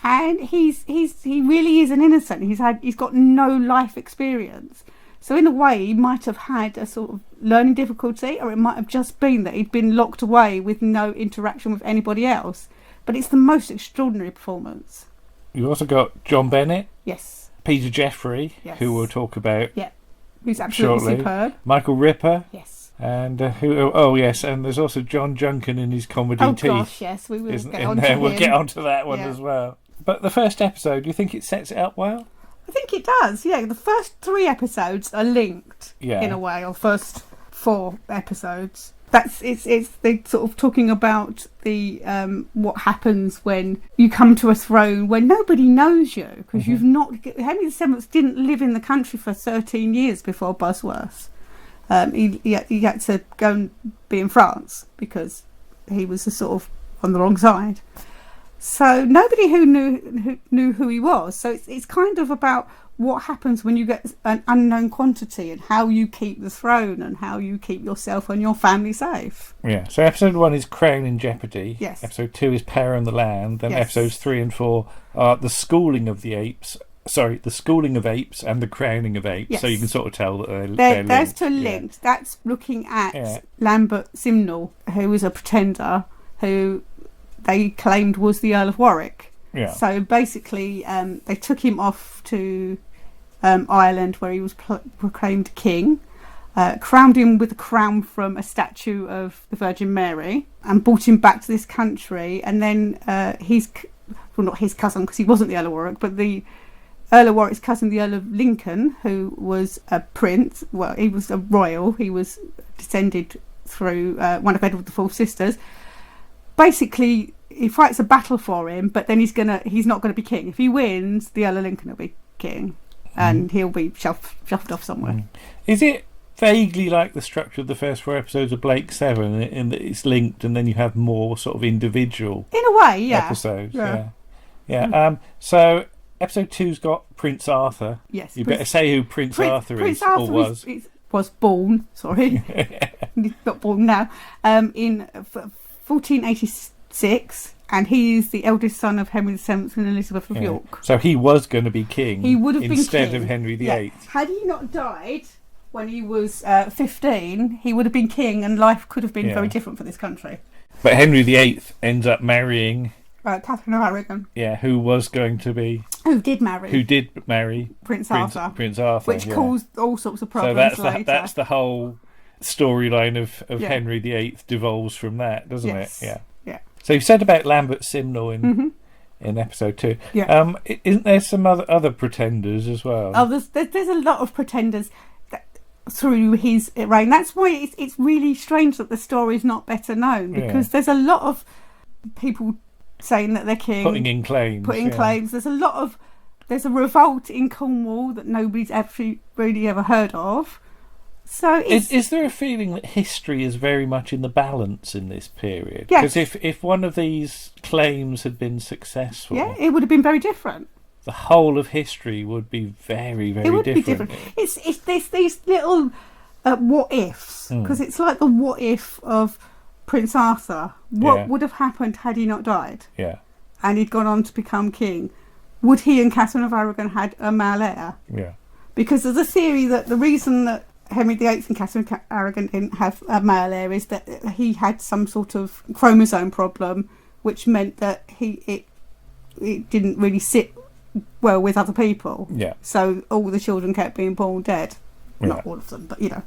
Yeah. And he really is an innocent. He's got no life experience. So in a way, he might have had a sort of learning difficulty, or it might have just been that he'd been locked away with no interaction with anybody else. But it's the most extraordinary performance.
You've also got John Bennett.
Yes.
Peter Jeffrey, who we'll talk about.
Yeah. Who's absolutely
shortly.
Superb.
Michael Ripper.
Yes.
And and there's also John Junkin in his comedy Teeth.
Oh gosh, yes, we will get on to him.
We'll get onto that one as well. But the first episode, do you think it sets it up well?
I think it does, yeah. The first 3 episodes are linked in a way, or first 4 episodes. It's they sort of talking about the what happens when you come to a throne when nobody knows you, because you've not. Henry VII didn't live in the country for 13 years before Bosworth. He had to go and be in France because he was sort of on the wrong side. So nobody who knew who he was. So it's kind of about what happens when you get an unknown quantity, and how you keep the throne, and how you keep yourself and your family safe.
Yeah. So episode 1 is Crown in Jeopardy.
Yes.
Episode 2 is Power on the Land. Then episodes 3 and 4 are the schooling of apes and the crowning of apes.
Yes.
So you can sort of tell that they're
those
linked.
two are linked. Yeah. That's looking at Lambert Simnel, who was a pretender who they claimed was the Earl of Warwick.
Yeah.
So basically, they took him off to Ireland, where he was proclaimed king, crowned him with a crown from a statue of the Virgin Mary, and brought him back to this country. And then not his cousin, because he wasn't the Earl of Warwick, but the Earl of Warwick's cousin, the Earl of Lincoln, who was a prince. Well, he was a royal. He was descended through one of Edward IV's sisters. Basically, he fights a battle for him, but then he's not gonna be king. If he wins, the Earl of Lincoln will be king, and he'll be shoved off somewhere.
Is it vaguely like the structure of the first 4 episodes of Blake 7, in that it's linked, and then you have more sort of individual
in a way,
episodes? Yeah. So episode 2's got Prince Arthur.
Yes.
You better say who Prince Arthur is.
Prince Arthur was born. Sorry, he's not born now. In 1486, and he is the eldest son of Henry VII and Elizabeth of York.
So he was going to be king.
He would have been
instead
king
of Henry VIII.
Had he not died when he was 15, he would have been king, and life could have been very different for this country.
But Henry VIII ends up marrying
Catherine of Aragon.
Yeah, who was going to be...
Who did marry
Prince Arthur.
Which caused all sorts of problems later.
That's the whole storyline of Henry VIII devolves from that, doesn't it? Yeah. So you said about Lambert Simnel in episode 2.
Yeah.
Isn't there some other pretenders as well?
Oh, there's a lot of pretenders. through his reign. That's why it's really strange that the story is not better known, because there's a lot of people saying that they're king,
putting in claims. There's a revolt in Cornwall that nobody's actually really ever heard of. So is there a feeling that history is very much in the balance in this period? Because if one of these claims had been successful,
it would have been very different.
The whole of history would be very, very different.
Be different. It's these little what ifs, because it's like the what if of Prince Arthur. What would have happened had he not died?
Yeah.
And he'd gone on to become king. Would he and Catherine of Aragon had a male heir?
Yeah.
Because there's a theory that the reason that Henry VIII and Catherine of Aragon didn't have a male heir is that he had some sort of chromosome problem, which meant that it didn't really sit well with other people.
Yeah.
So all the children kept being born dead. Not all of them, but you know.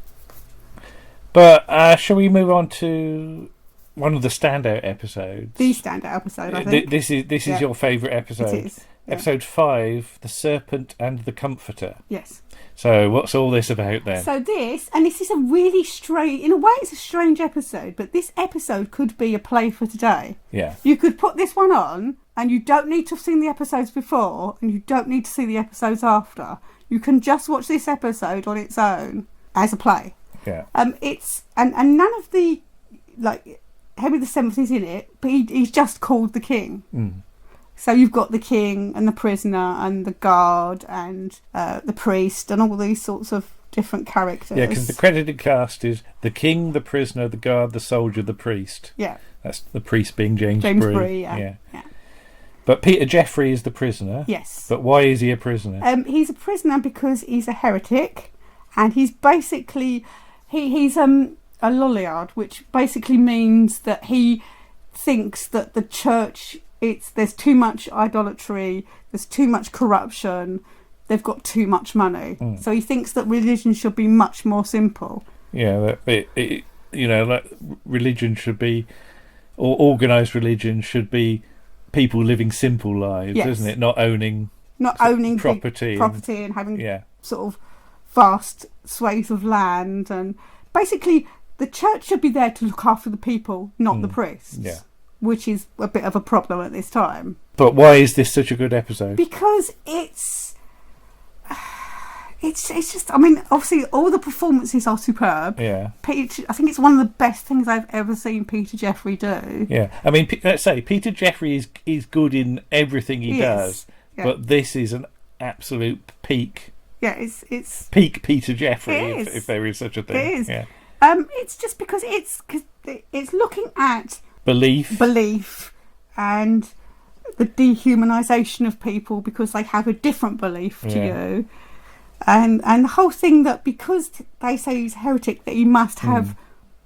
But shall we move on to one of the standout episodes?
The standout episode, I think.
This is your favourite episode.
It is. Yeah.
Episode 5, The Serpent and the Comforter.
Yes.
So what's all this about then?
So this is a really strange, in a way it's a strange episode, but this episode could be a play for today.
Yeah.
You could put this one on and you don't need to have seen the episodes before and you don't need to see the episodes after. You can just watch this episode on its own as a play.
Yeah.
It's and none of the, like, Henry VII is in it, but he's just called the king. So you've got the king and the prisoner and the guard and the priest and all these sorts of different characters.
Yeah, because the credited cast is the king, the prisoner, the guard, the soldier, the priest.
Yeah.
That's the priest being James
Bree. Yeah.
But Peter Jeffrey is the prisoner.
Yes.
But why is he a prisoner?
He's a prisoner because he's a heretic, and he's basically he's a Lolliard, which basically means that he thinks that the church, there's too much idolatry, there's too much corruption, they've got too much money. So he thinks that religion should be much more simple.
Yeah, like religion should be, or organised religion should be, people living simple lives, isn't it? Not owning property and having sort of vast swathes of land, and basically the church should be there to look after the people, not the priests. Yeah. Which is a bit of a problem at this time. But why is this such a good episode?
Because it's just, I mean, obviously all the performances are superb.
Yeah.
I think it's one of the best things I've ever seen Peter Jeffrey do.
Yeah. I mean, let's say Peter Jeffrey is good in everything he does, but this is an absolute peak.
Yeah, it's
peak Peter Jeffrey, if there is such a thing.
It is.
Yeah.
It's just because it's looking at
belief
and the dehumanisation of people because they have a different belief to you, and the whole thing that because they say he's a heretic that he must have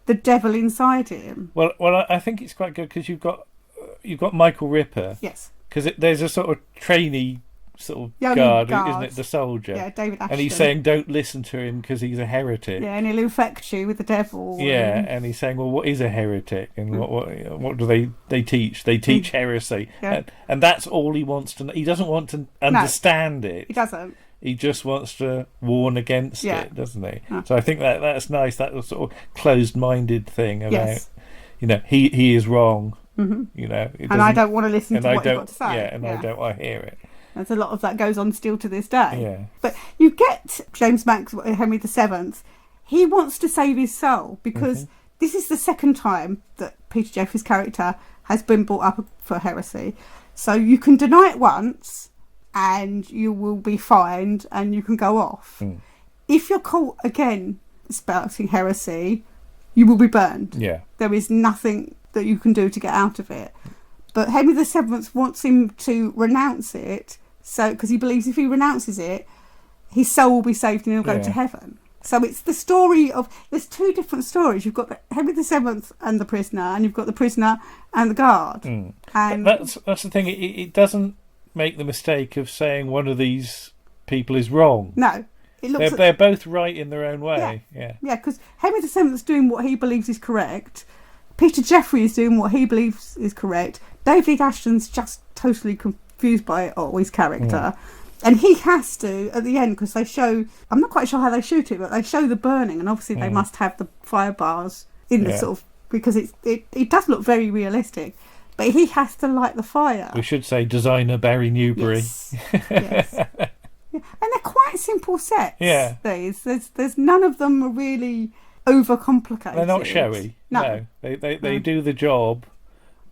the devil inside him.
Well, I think it's quite good because you've got Michael Ripper.
Yes.
Because there's a sort of trainee sort of guard, isn't it? The soldier.
Yeah, David Ashton.
And he's saying, don't listen to him because he's a heretic.
Yeah, and he'll infect you with the devil.
Yeah, and he's saying, well, what is a heretic? And what do they teach? They teach heresy. Yeah. And that's all he wants to know. He doesn't want to understand it.
He doesn't.
He just wants to warn against it, doesn't he? So I think that's nice, that sort of closed-minded thing about, he is wrong. Mm-hmm.
And I don't want to listen to what you've got to say.
Yeah, and I don't want to hear it.
There's a lot of that goes on still to this day.
Yeah.
But you get James Maxwell, Henry VII, he wants to save his soul because this is the second time that Peter Jeffrey's character has been brought up for heresy. So you can deny it once and you will be fined and you can go off. If you're caught again spouting heresy, you will be burned.
Yeah.
There is nothing that you can do to get out of it. But Henry VII wants him to renounce it, so because he believes if he renounces it, his soul will be saved and he'll go to heaven. So it's the story of, there's two different stories. You've got Henry VII and the prisoner, and you've got the prisoner and the guard. And
that's the thing. It doesn't make the mistake of saying one of these people is wrong.
No,
they're both right in their own way. Yeah,
because Henry VII's doing what he believes is correct. Peter Jeffrey is doing what he believes is correct. David Ashton's just totally confused by his character. And he has to, at the end, because they show, I'm not quite sure how they shoot it, but they show the burning, and obviously they must have the fire bars in the sort of, because it does look very realistic, but he has to light the fire.
We should say designer Barry Newbury.
Yes. Yeah. And they're quite simple sets.
Yeah.
There's none of them are really overcomplicated.
They're not showy. No. They do the job,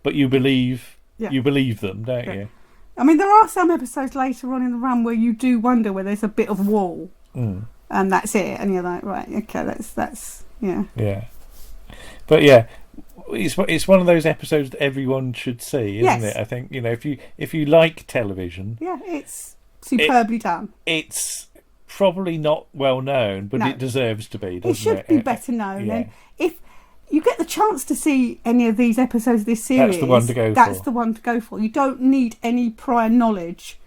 but you believe them, don't you?
I mean, there are some episodes later on in the run where you do wonder where there's a bit of wall, and that's it, and you're like, right, okay, that's
Yeah. But yeah, it's one of those episodes that everyone should see, isn't it? I think, if you like television,
it's superbly done.
It's probably not well known, but it deserves to be, doesn't it?
It should be better known. And if you get the chance to see any of these episodes of this series,
that's the one to go for.
That's the one to go for. You don't need any prior knowledge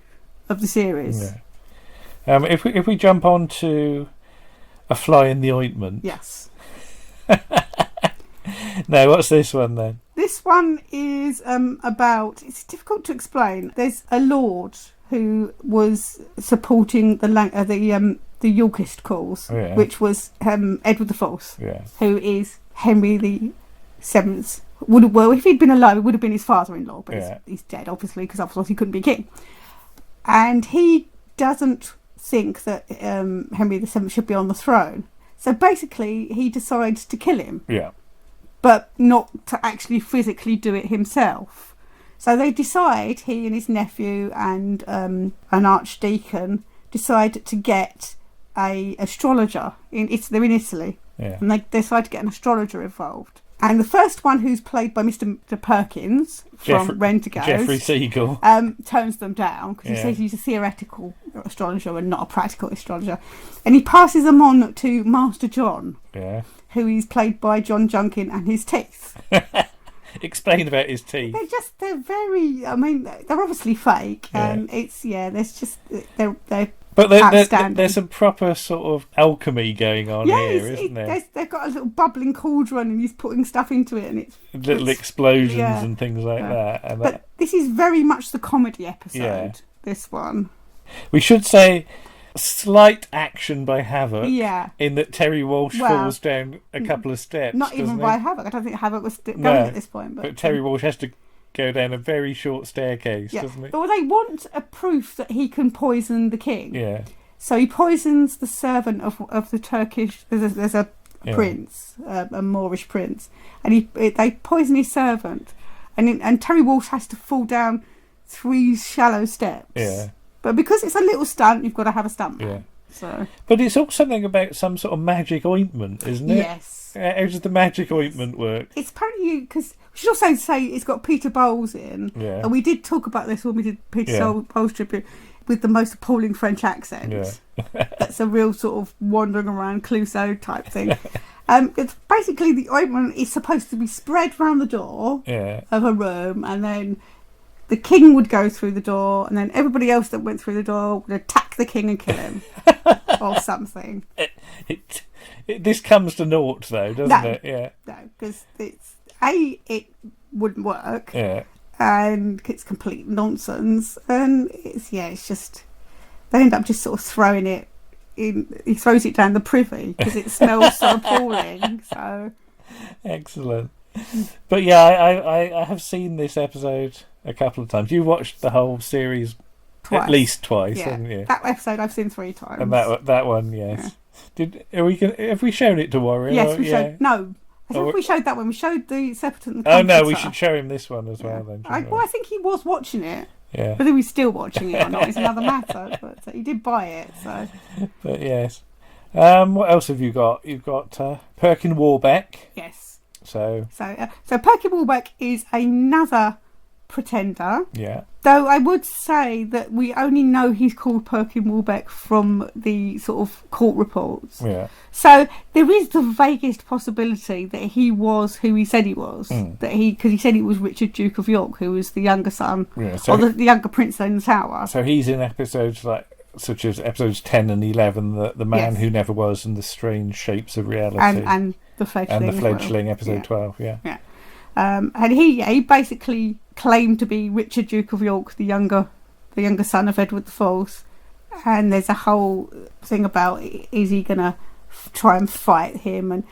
of the series.
Yeah. If we jump on to A Fly in the Ointment.
Yes.
Now, what's this one then?
This one is about. It's difficult to explain. There's a lord who was supporting the Yorkist cause, which was Edward the Fourth, who is Henry the Seventh's. Well, if he'd been alive, it would have been his father-in-law, but he's dead, obviously, because otherwise he couldn't be king. And he doesn't think that Henry the Seventh should be on the throne. So basically, he decides to kill him. Yeah. But not to actually physically do it himself. So they decide, he and his nephew and an archdeacon decide to get a astrologer. They're in Italy. Yeah. And they decide to get an astrologer involved. And the first one, who's played by Mr. Perkins from Renegades,
Jeffrey Siegel,
turns them down because he says he's a theoretical astrologer and not a practical astrologer. And he passes them on to Master John, who is played by John Junkin, and his teeth.
Explain about his teeth.
They're very, I mean, they're obviously fake. And they're
but there's some proper sort of alchemy going on here, isn't there?
They've got a little bubbling cauldron and he's putting stuff into it, and it's
little explosions and things like that. And
but this is very much the comedy episode, this one.
We should say slight action by Havoc, in that Terry Walsh falls down a couple of steps.
Not even by Havoc. I don't think Havoc was going at this point. But
Terry Walsh has to go down a very short staircase, doesn't it?
Well, they want a proof that he can poison the king.
Yeah.
So he poisons the servant of the Turkish. There's a prince, a Moorish prince, and they poison his servant, and Terry Walsh has to fall down 3 shallow steps.
Yeah.
But because it's a little stunt, you've got to have a stuntman.
Yeah.
So.
But it's all something about some sort of magic ointment, isn't it?
Yes.
How does the magic ointment work?
It's apparently because we should also say it's got Peter Bowles in, and we did talk about this when we did Peter Bowles tribute with the most appalling French accent. Yeah. That's a real sort of wandering around Clouseau type thing. It's basically the ointment is supposed to be spread around the door of a room, and then the king would go through the door, and then everybody else that went through the door would attack the king and kill him, or something.
This comes to naught, though, doesn't it? Yeah.
No, because it wouldn't work.
Yeah.
And it's complete nonsense, and it's just they end up just sort of throwing it in. He throws it down the privy because it smells so appalling. So
excellent. But yeah, I have seen this episode a couple of times. You watched the whole series at least twice, haven't you?
That episode I've seen 3 times.
And that one, yes. Yeah. Have we shown it to Warren?
Yes, we showed. No. I think we showed that one. We showed the Sepulton and the
Comforter. Oh no, we should show him this one as well then.
I think he was watching it.
Yeah.
Whether he's still watching it or not is another matter. But he did buy it, so.
But yes. What else have you got? You've got Perkin Warbeck.
Yes.
So
Perkin Warbeck is another pretender.
Yeah.
Though I would say that we only know he's called Perkin Warbeck from the sort of court reports.
Yeah.
So there is the vaguest possibility that he was who he said he was. Because he said he was Richard, Duke of York, who was the younger son, or the younger prince in the Tower.
So he's in episodes such as episodes 10 and 11, the man who never was, and the strange shapes of reality,
and the fledgling,
episode 12. Yeah.
And he basically claimed to be Richard, Duke of York, the younger son of Edward IV, And there's a whole thing about, is he going to try and fight him?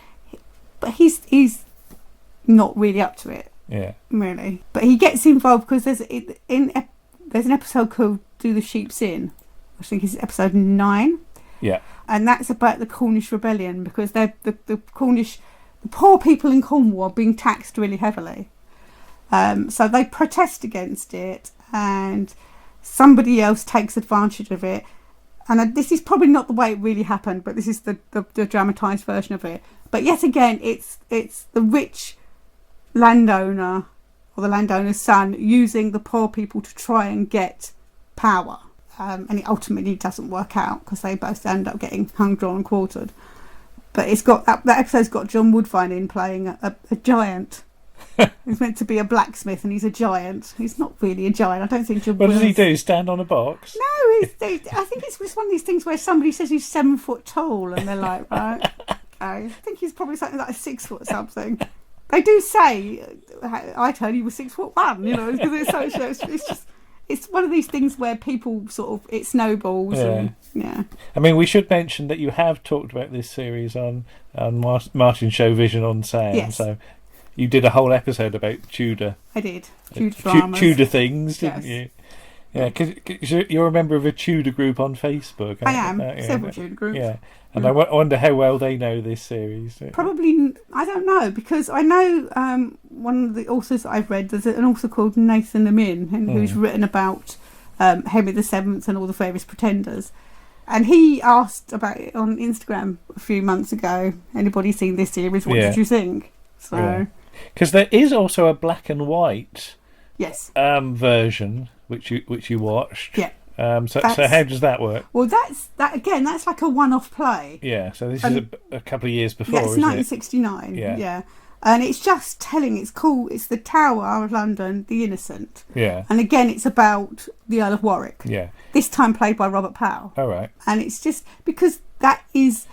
But he's not really up to it.
Yeah.
Really. But he gets involved because there's an episode called Do the Sheep's Inn. I think it's episode 9.
Yeah.
And that's about the Cornish rebellion, because the poor people in Cornwall are being taxed really heavily. So they protest against it, and somebody else takes advantage of it. And this is probably not the way it really happened, but this is the dramatised version of it. But yet again, it's the rich landowner or the landowner's son using the poor people to try and get power. And it ultimately doesn't work out because they both end up getting hung, drawn and quartered. But it's got that episode's got John Woodvine in playing a giant. He's meant to be a blacksmith and he's a giant. He's not really a giant. I don't think John
What does he do? Stand on a box?
No, I think it's just one of these things where somebody says he's 7 foot tall and they're like, right, okay. I think he's probably something like 6 foot something. They do say, I told you was 6'1", because it's just, it's one of these things where people sort of, it snowballs.
Yeah.
And, yeah.
I mean, we should mention that you have talked about this series on Martin's show Vision on Sound.
Yes.
So you did a whole episode about Tudor.
I did. Tudor dramas.
Tudor things, didn't
Yes.
you? Yeah, because you're a member of a Tudor group on Facebook.
I am. Several Tudor groups.
Yeah. And I wonder how well they know this series.
Probably, I don't know, because I know one of the authors that I've read, there's an author called Nathan Amin, who's written about Henry VII and all the various pretenders. And he asked about it on Instagram a few months ago. Anybody seen this series? What did you think? So,
because there is also a black and white
yes
version which you watched.
Yeah.
So how does that work?
Well, that's like a one-off play.
Yeah. So this is a couple of years before.
Yeah, it's
isn't
1969.
it?
Yeah. And it's just telling. It's cool. It's the Tower of London, The Innocent.
Yeah.
And again, it's about the Earl of Warwick.
Yeah.
This time played by Robert Powell.
All right.
And it's just because that is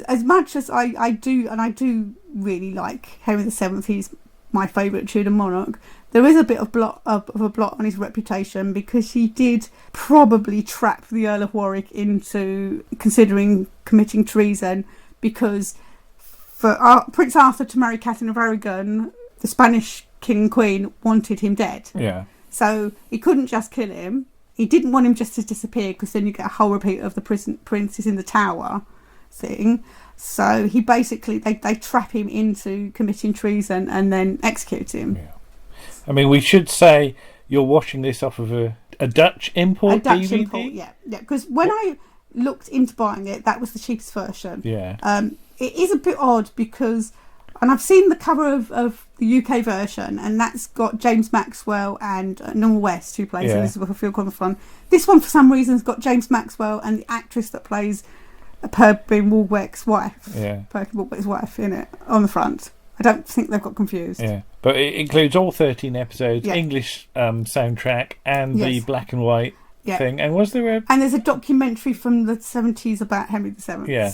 as much as I do really like Henry VII. He's my favourite Tudor monarch. There is a bit of a blot on his reputation because he did probably trap the Earl of Warwick into considering committing treason, because for Prince Arthur to marry Catherine of Aragon, the Spanish king and queen wanted him dead.
Yeah.
So he couldn't just kill him. He didn't want him just to disappear, because then you get a whole repeat of the princes in the tower thing. So he basically, they trap him into committing treason and then execute him.
Yeah. I mean, we should say you're watching this off of a Dutch import DVD?
Dutch import, yeah. Because when I looked into buying it, that was the cheapest version.
Yeah.
It is a bit odd because, and I've seen the cover of the UK version, and that's got James Maxwell and Norma West, who plays Elizabeth Philcon Fun. This one, for some reason, has got James Maxwell and the actress that plays Perkin Warbeck's wife.
Yeah.
Perkin Warbeck's wife in it on the front. I don't think they've got confused.
Yeah, but it includes all 13 episodes,
Yeah.
English soundtrack, and the
Yes.
black and white
Yeah.
thing. And was there a...
And there's a documentary from the 70s about Henry VII.
Yeah.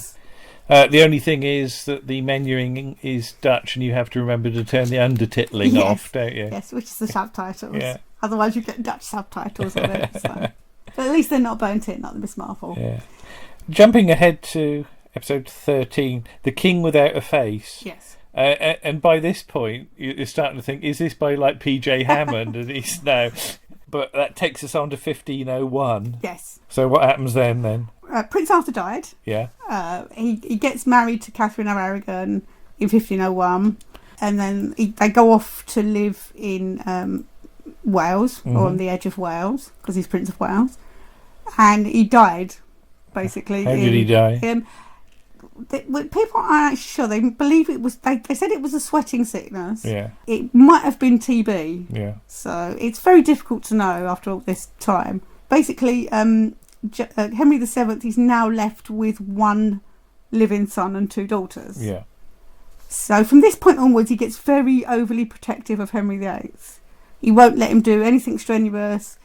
The only thing is that the menuing is Dutch, and you have to remember to turn the undertitling
Yes.
off, don't you?
Yes, which is the subtitles.
Yeah.
Otherwise you get Dutch subtitles on it. So. But at least they're not burnt in, like the Miss Marple.
Yeah. Jumping ahead to episode 13, The King Without a Face.
Yes.
And by this point, you're starting to think, is this by like PJ Hammond? And he's no. But that takes us on to 1501.
Yes.
So what happens then?
Prince Arthur died.
Yeah.
He gets married to Catherine of Aragon in 1501. And then they go off to live in Wales, or on the edge of Wales, because he's Prince of Wales. And he died, basically.
How did he die?
People aren't actually sure. They believe it was. They said it was a sweating sickness.
Yeah.
It might have been TB.
Yeah.
So it's very difficult to know after all this time. Basically, Henry VII is now left with one living son and 2 daughters.
Yeah.
So from this point onwards, he gets very overly protective of Henry VIII. He won't let him do anything strenuous.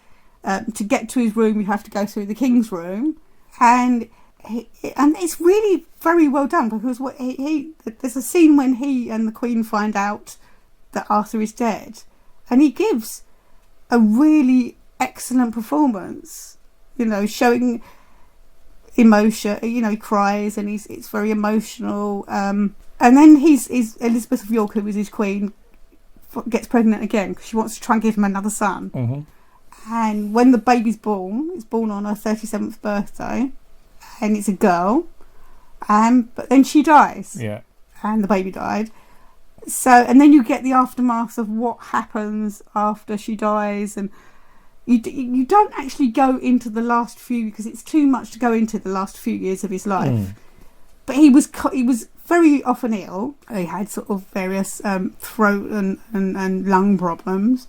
To get to his room, you have to go through the king's room, and it's really very well done, because there's a scene when he and the Queen find out that Arthur is dead, and he gives a really excellent performance, showing emotion. He cries and it's very emotional. And then he's Elizabeth of York, who was his queen, gets pregnant again because she wants to try and give him another son.
Mm-hmm.
And when the baby's born, it's born on her 37th birthday, and it's a girl. But then she dies.
Yeah.
And the baby died. So, and then you get the aftermath of what happens after she dies, and you don't actually go into the last few, because it's too much to go into the last few years of his life. But he was very often ill. He had sort of various throat and lung problems,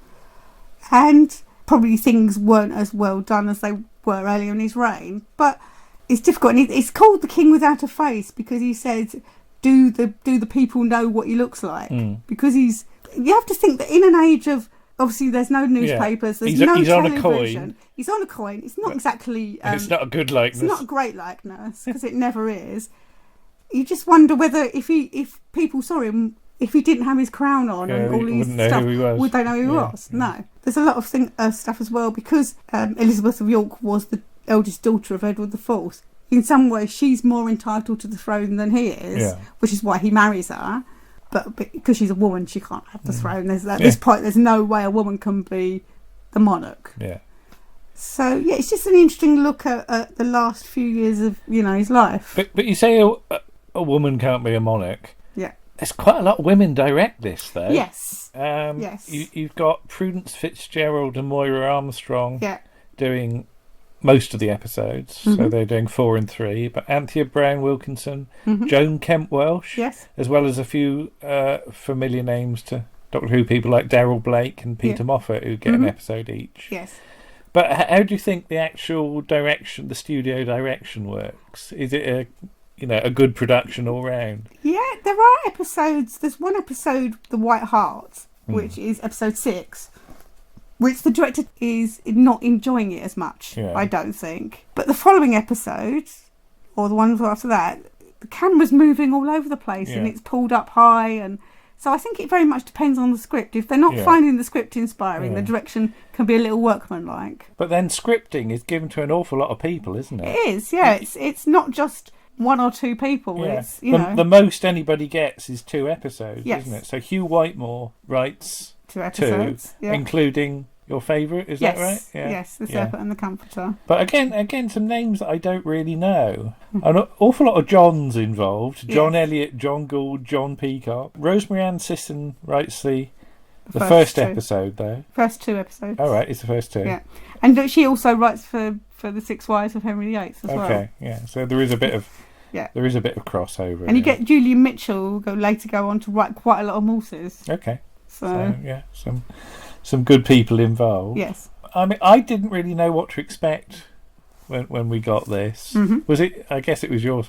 and probably things weren't as well done as they were earlier in his reign. But it's difficult, and it's called the King Without a Face because he said, do the people know what he looks like? Because you have to think that in an age of, obviously there's no newspapers, there's no
he's
television.
on a coin.
He's on a coin. It's not exactly...
it's not a good likeness.
It's not a great likeness, because it never is. You just wonder whether if people saw him, if he didn't have his crown on and all these stuff, would they know who he was?
Yeah.
No. There's a lot of stuff as well, because Elizabeth of York was the eldest daughter of Edward IV. In some ways, she's more entitled to the throne than he is, which is why he marries her. But because she's a woman, she can't have the throne. At this point, there's no way a woman can be the monarch.
Yeah.
So it's just an interesting look at the last few years of his life.
But you say a woman can't be a monarch.
Yeah.
There's quite a lot of women direct this, though.
Yes.
Yes. You've got Prudence Fitzgerald and Moira Armstrong doing most of the episodes, so they're doing 4 and 3. But Anthea Brown Wilkinson, Joan Kemp Welsh, as well as a few familiar names to Doctor Who people like Darryl Blake and Peter Moffat, who get an episode each.
Yes.
But how do you think the actual direction, the studio direction, works? Is it a good production all round? Yeah,
there are episodes. There's one episode, The White Hart, which is episode 6. Which the director is not enjoying it as much, I don't think. But the following episode, or the one after that, the camera's moving all over the place and it's pulled up high. And so I think it very much depends on the script. If they're not finding the script inspiring, the direction can be a little workmanlike.
But then scripting is given to an awful lot of people, isn't it?
It is, yeah. It's not just one or two people.
Yeah.
It's,
the most anybody gets is 2 episodes, isn't it? So Hugh Whitemore writes
2 episodes,
including your favourite, is that right?
Yeah. Yes, The Serpent and the Comforter.
But again, some names that I don't really know. An awful lot of Johns involved. John Elliott, John Gould, John Peacock. Rosemary Ann Sisson writes the first episode, though.
First 2 episodes.
Oh, right, it's the first 2.
Yeah. And she also writes for the 6 Wives of Henry VIII as well.
Okay, yeah. So there is a bit of... there is a bit of crossover.
And you get Julian Mitchell later go on to write quite a lot of Morses.
Okay. So some good people involved.
Yes.
I mean, I didn't really know what to expect when we got this. Was it? I guess it was yours.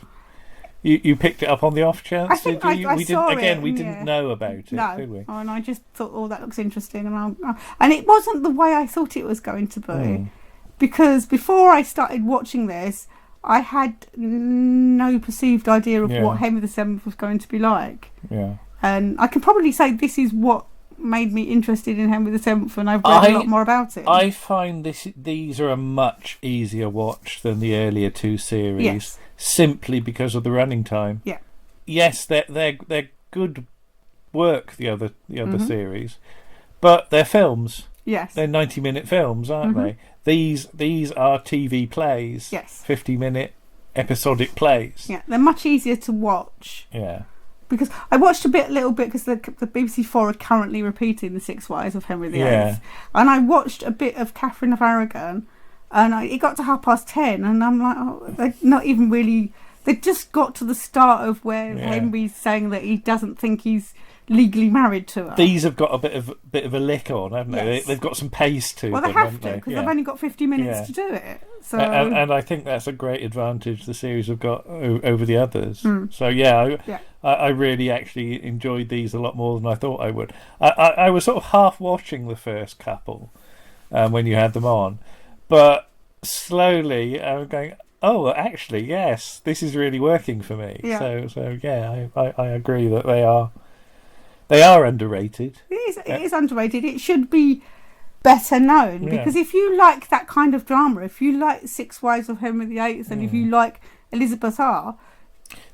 You picked it up on the off chance.
I think
did you?
I saw it.
Again, we didn't know about it, did we?
No, and I just thought, that looks interesting, and it wasn't the way I thought it was going to be, because before I started watching this, I had no perceived idea of what Henry VII was going to be like. Yeah. And I can probably say this is what made me interested in Henry VII, and I've read a lot more about it.
I find these are a much easier watch than the earlier 2 series, simply because of the running time. Yeah. Yes, they're good work, the other series, but they're films. Yes. They're 90-minute films, aren't they? These are TV plays. Yes. 50-minute episodic plays.
Yeah, they're much easier to watch. Yeah. Because I watched a little bit because the BBC 4 are currently repeating The 6 Wives of Henry VIII, and I watched a bit of Catherine of Aragon, and it got to 10:30, and I'm like, they're not even really. They just got to the start of where Henry's saying that he doesn't think he's legally married to her.
These have got a bit of a lick on, haven't they? They've got some pace to them.
Well, they have to, because they've only got 50 minutes to do it. So,
and I think that's a great advantage the series have got over the others. So I really actually enjoyed these a lot more than I thought I would. I was sort of half watching the first couple when you had them on, but slowly I'm going, oh, actually, yes, this is really working for me. Yeah. So I agree that they are underrated.
It is underrated. It should be better known.
Yeah.
Because if you like that kind of drama, if you like Six Wives of Henry VIII, and if you like Elizabeth R,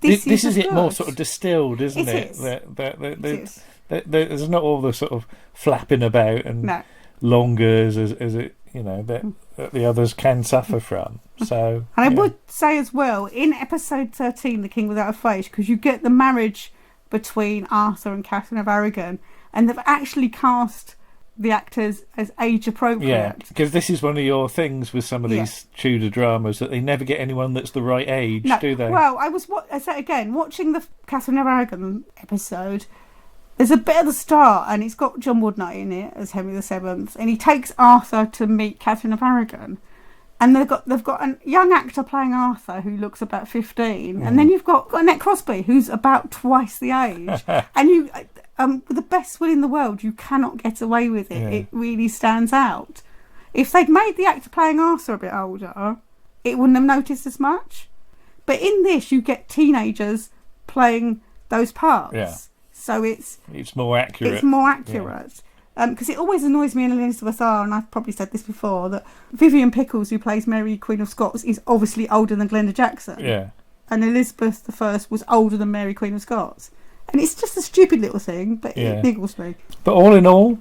this
is it
good.
more sort of distilled, isn't it?
It is.
There's not all the sort of flapping about and longers as it, that the others can suffer from. So,
and I would say as well, in episode 13, The King Without a Face, because you get the marriage between Arthur and Catherine of Aragon, and they've actually cast the actors as age appropriate.
Yeah, because this is one of your things with some of these Tudor dramas, that they never get anyone that's the right age, do they?
Well, I say again, watching the Catherine of Aragon episode, there's a bit at the start, and it's got John Woodnutt in it as Henry VII, and he takes Arthur to meet Catherine of Aragon, and they've got a young actor playing Arthur who looks about 15, and then you've got Annette Crosby who's about twice the age, and you. With the best will in the world, you cannot get away with it. It really stands out. If they'd made the actor playing Arthur a bit older, it wouldn't have noticed as much. But in this, you get teenagers playing those parts. Yeah. So it's
more accurate.
It's more accurate. Because it always annoys me in Elizabeth R, and I've probably said this before, that Vivian Pickles, who plays Mary Queen of Scots, is obviously older than Glenda Jackson.
Yeah.
And Elizabeth I was older than Mary Queen of Scots. And it's just a stupid little thing, but it niggles me.
But all in all,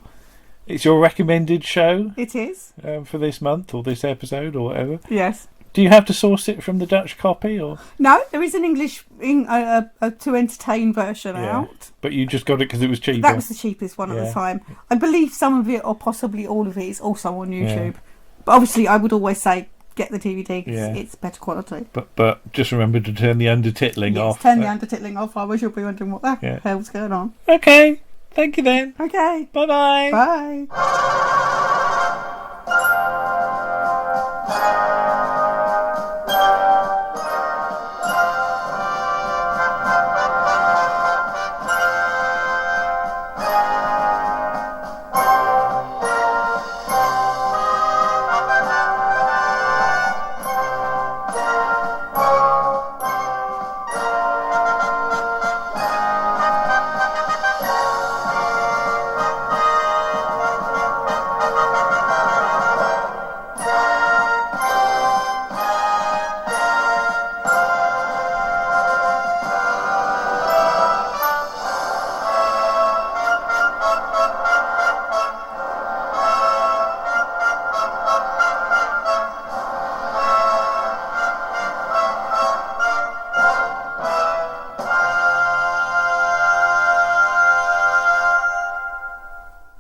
it's your recommended show.
It is.
For this month or this episode or whatever.
Yes.
Do you have to source it from the Dutch copy, or? No,
there is an English to entertain version out.
But you just got it because it was cheaper.
That was the cheapest one at the time. I believe some of it, or possibly all of it, is also on YouTube. Yeah. But obviously, I would always say get the DVD because it's better quality.
But just remember to turn the undertitling off.
Yes, turn the undertitling off. Otherwise, you'll be wondering what the hell's going on.
Okay. Thank you then.
Okay.
Bye-bye.
Bye.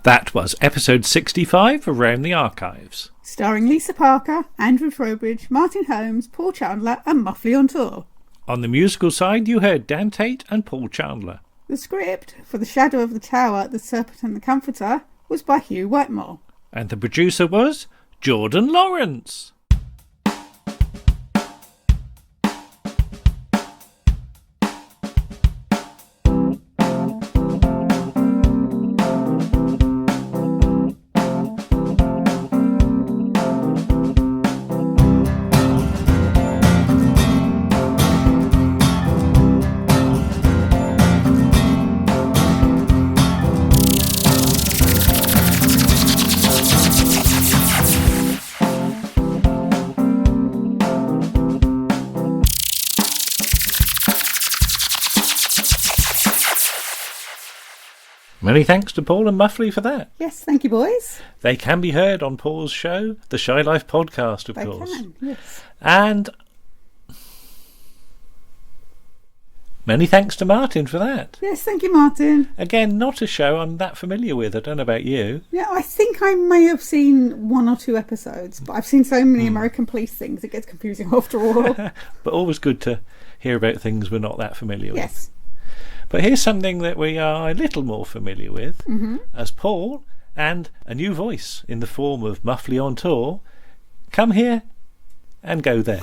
That was episode 65 of Around the Archives.
Starring Lisa Parker, Andrew Trowbridge, Martin Holmes, Paul Chandler and Muffleyontour.
On the musical side, you heard Dan Tate and Paul Chandler.
The script for The Shadow of the Tower, The Serpent and the Comforter was by Hugh Whitemore.
And the producer was Jordan Lawrence. Many thanks to Paul and Muffley for that.
Yes, thank you, boys.
They can be heard on Paul's show, the Shy Life podcast, of course.
They can, yes.
And many thanks to Martin for that.
Yes, thank you, Martin.
Again, not a show I'm that familiar with. I don't know about you.
Yeah, I think I may have seen 1 or 2 episodes, but I've seen so many American police things, it gets confusing after all.
But always good to hear about things we're not that familiar with.
Yes.
But here's something that we are a little more familiar with, as Paul and a new voice in the form of Muffleyontour come here and go there.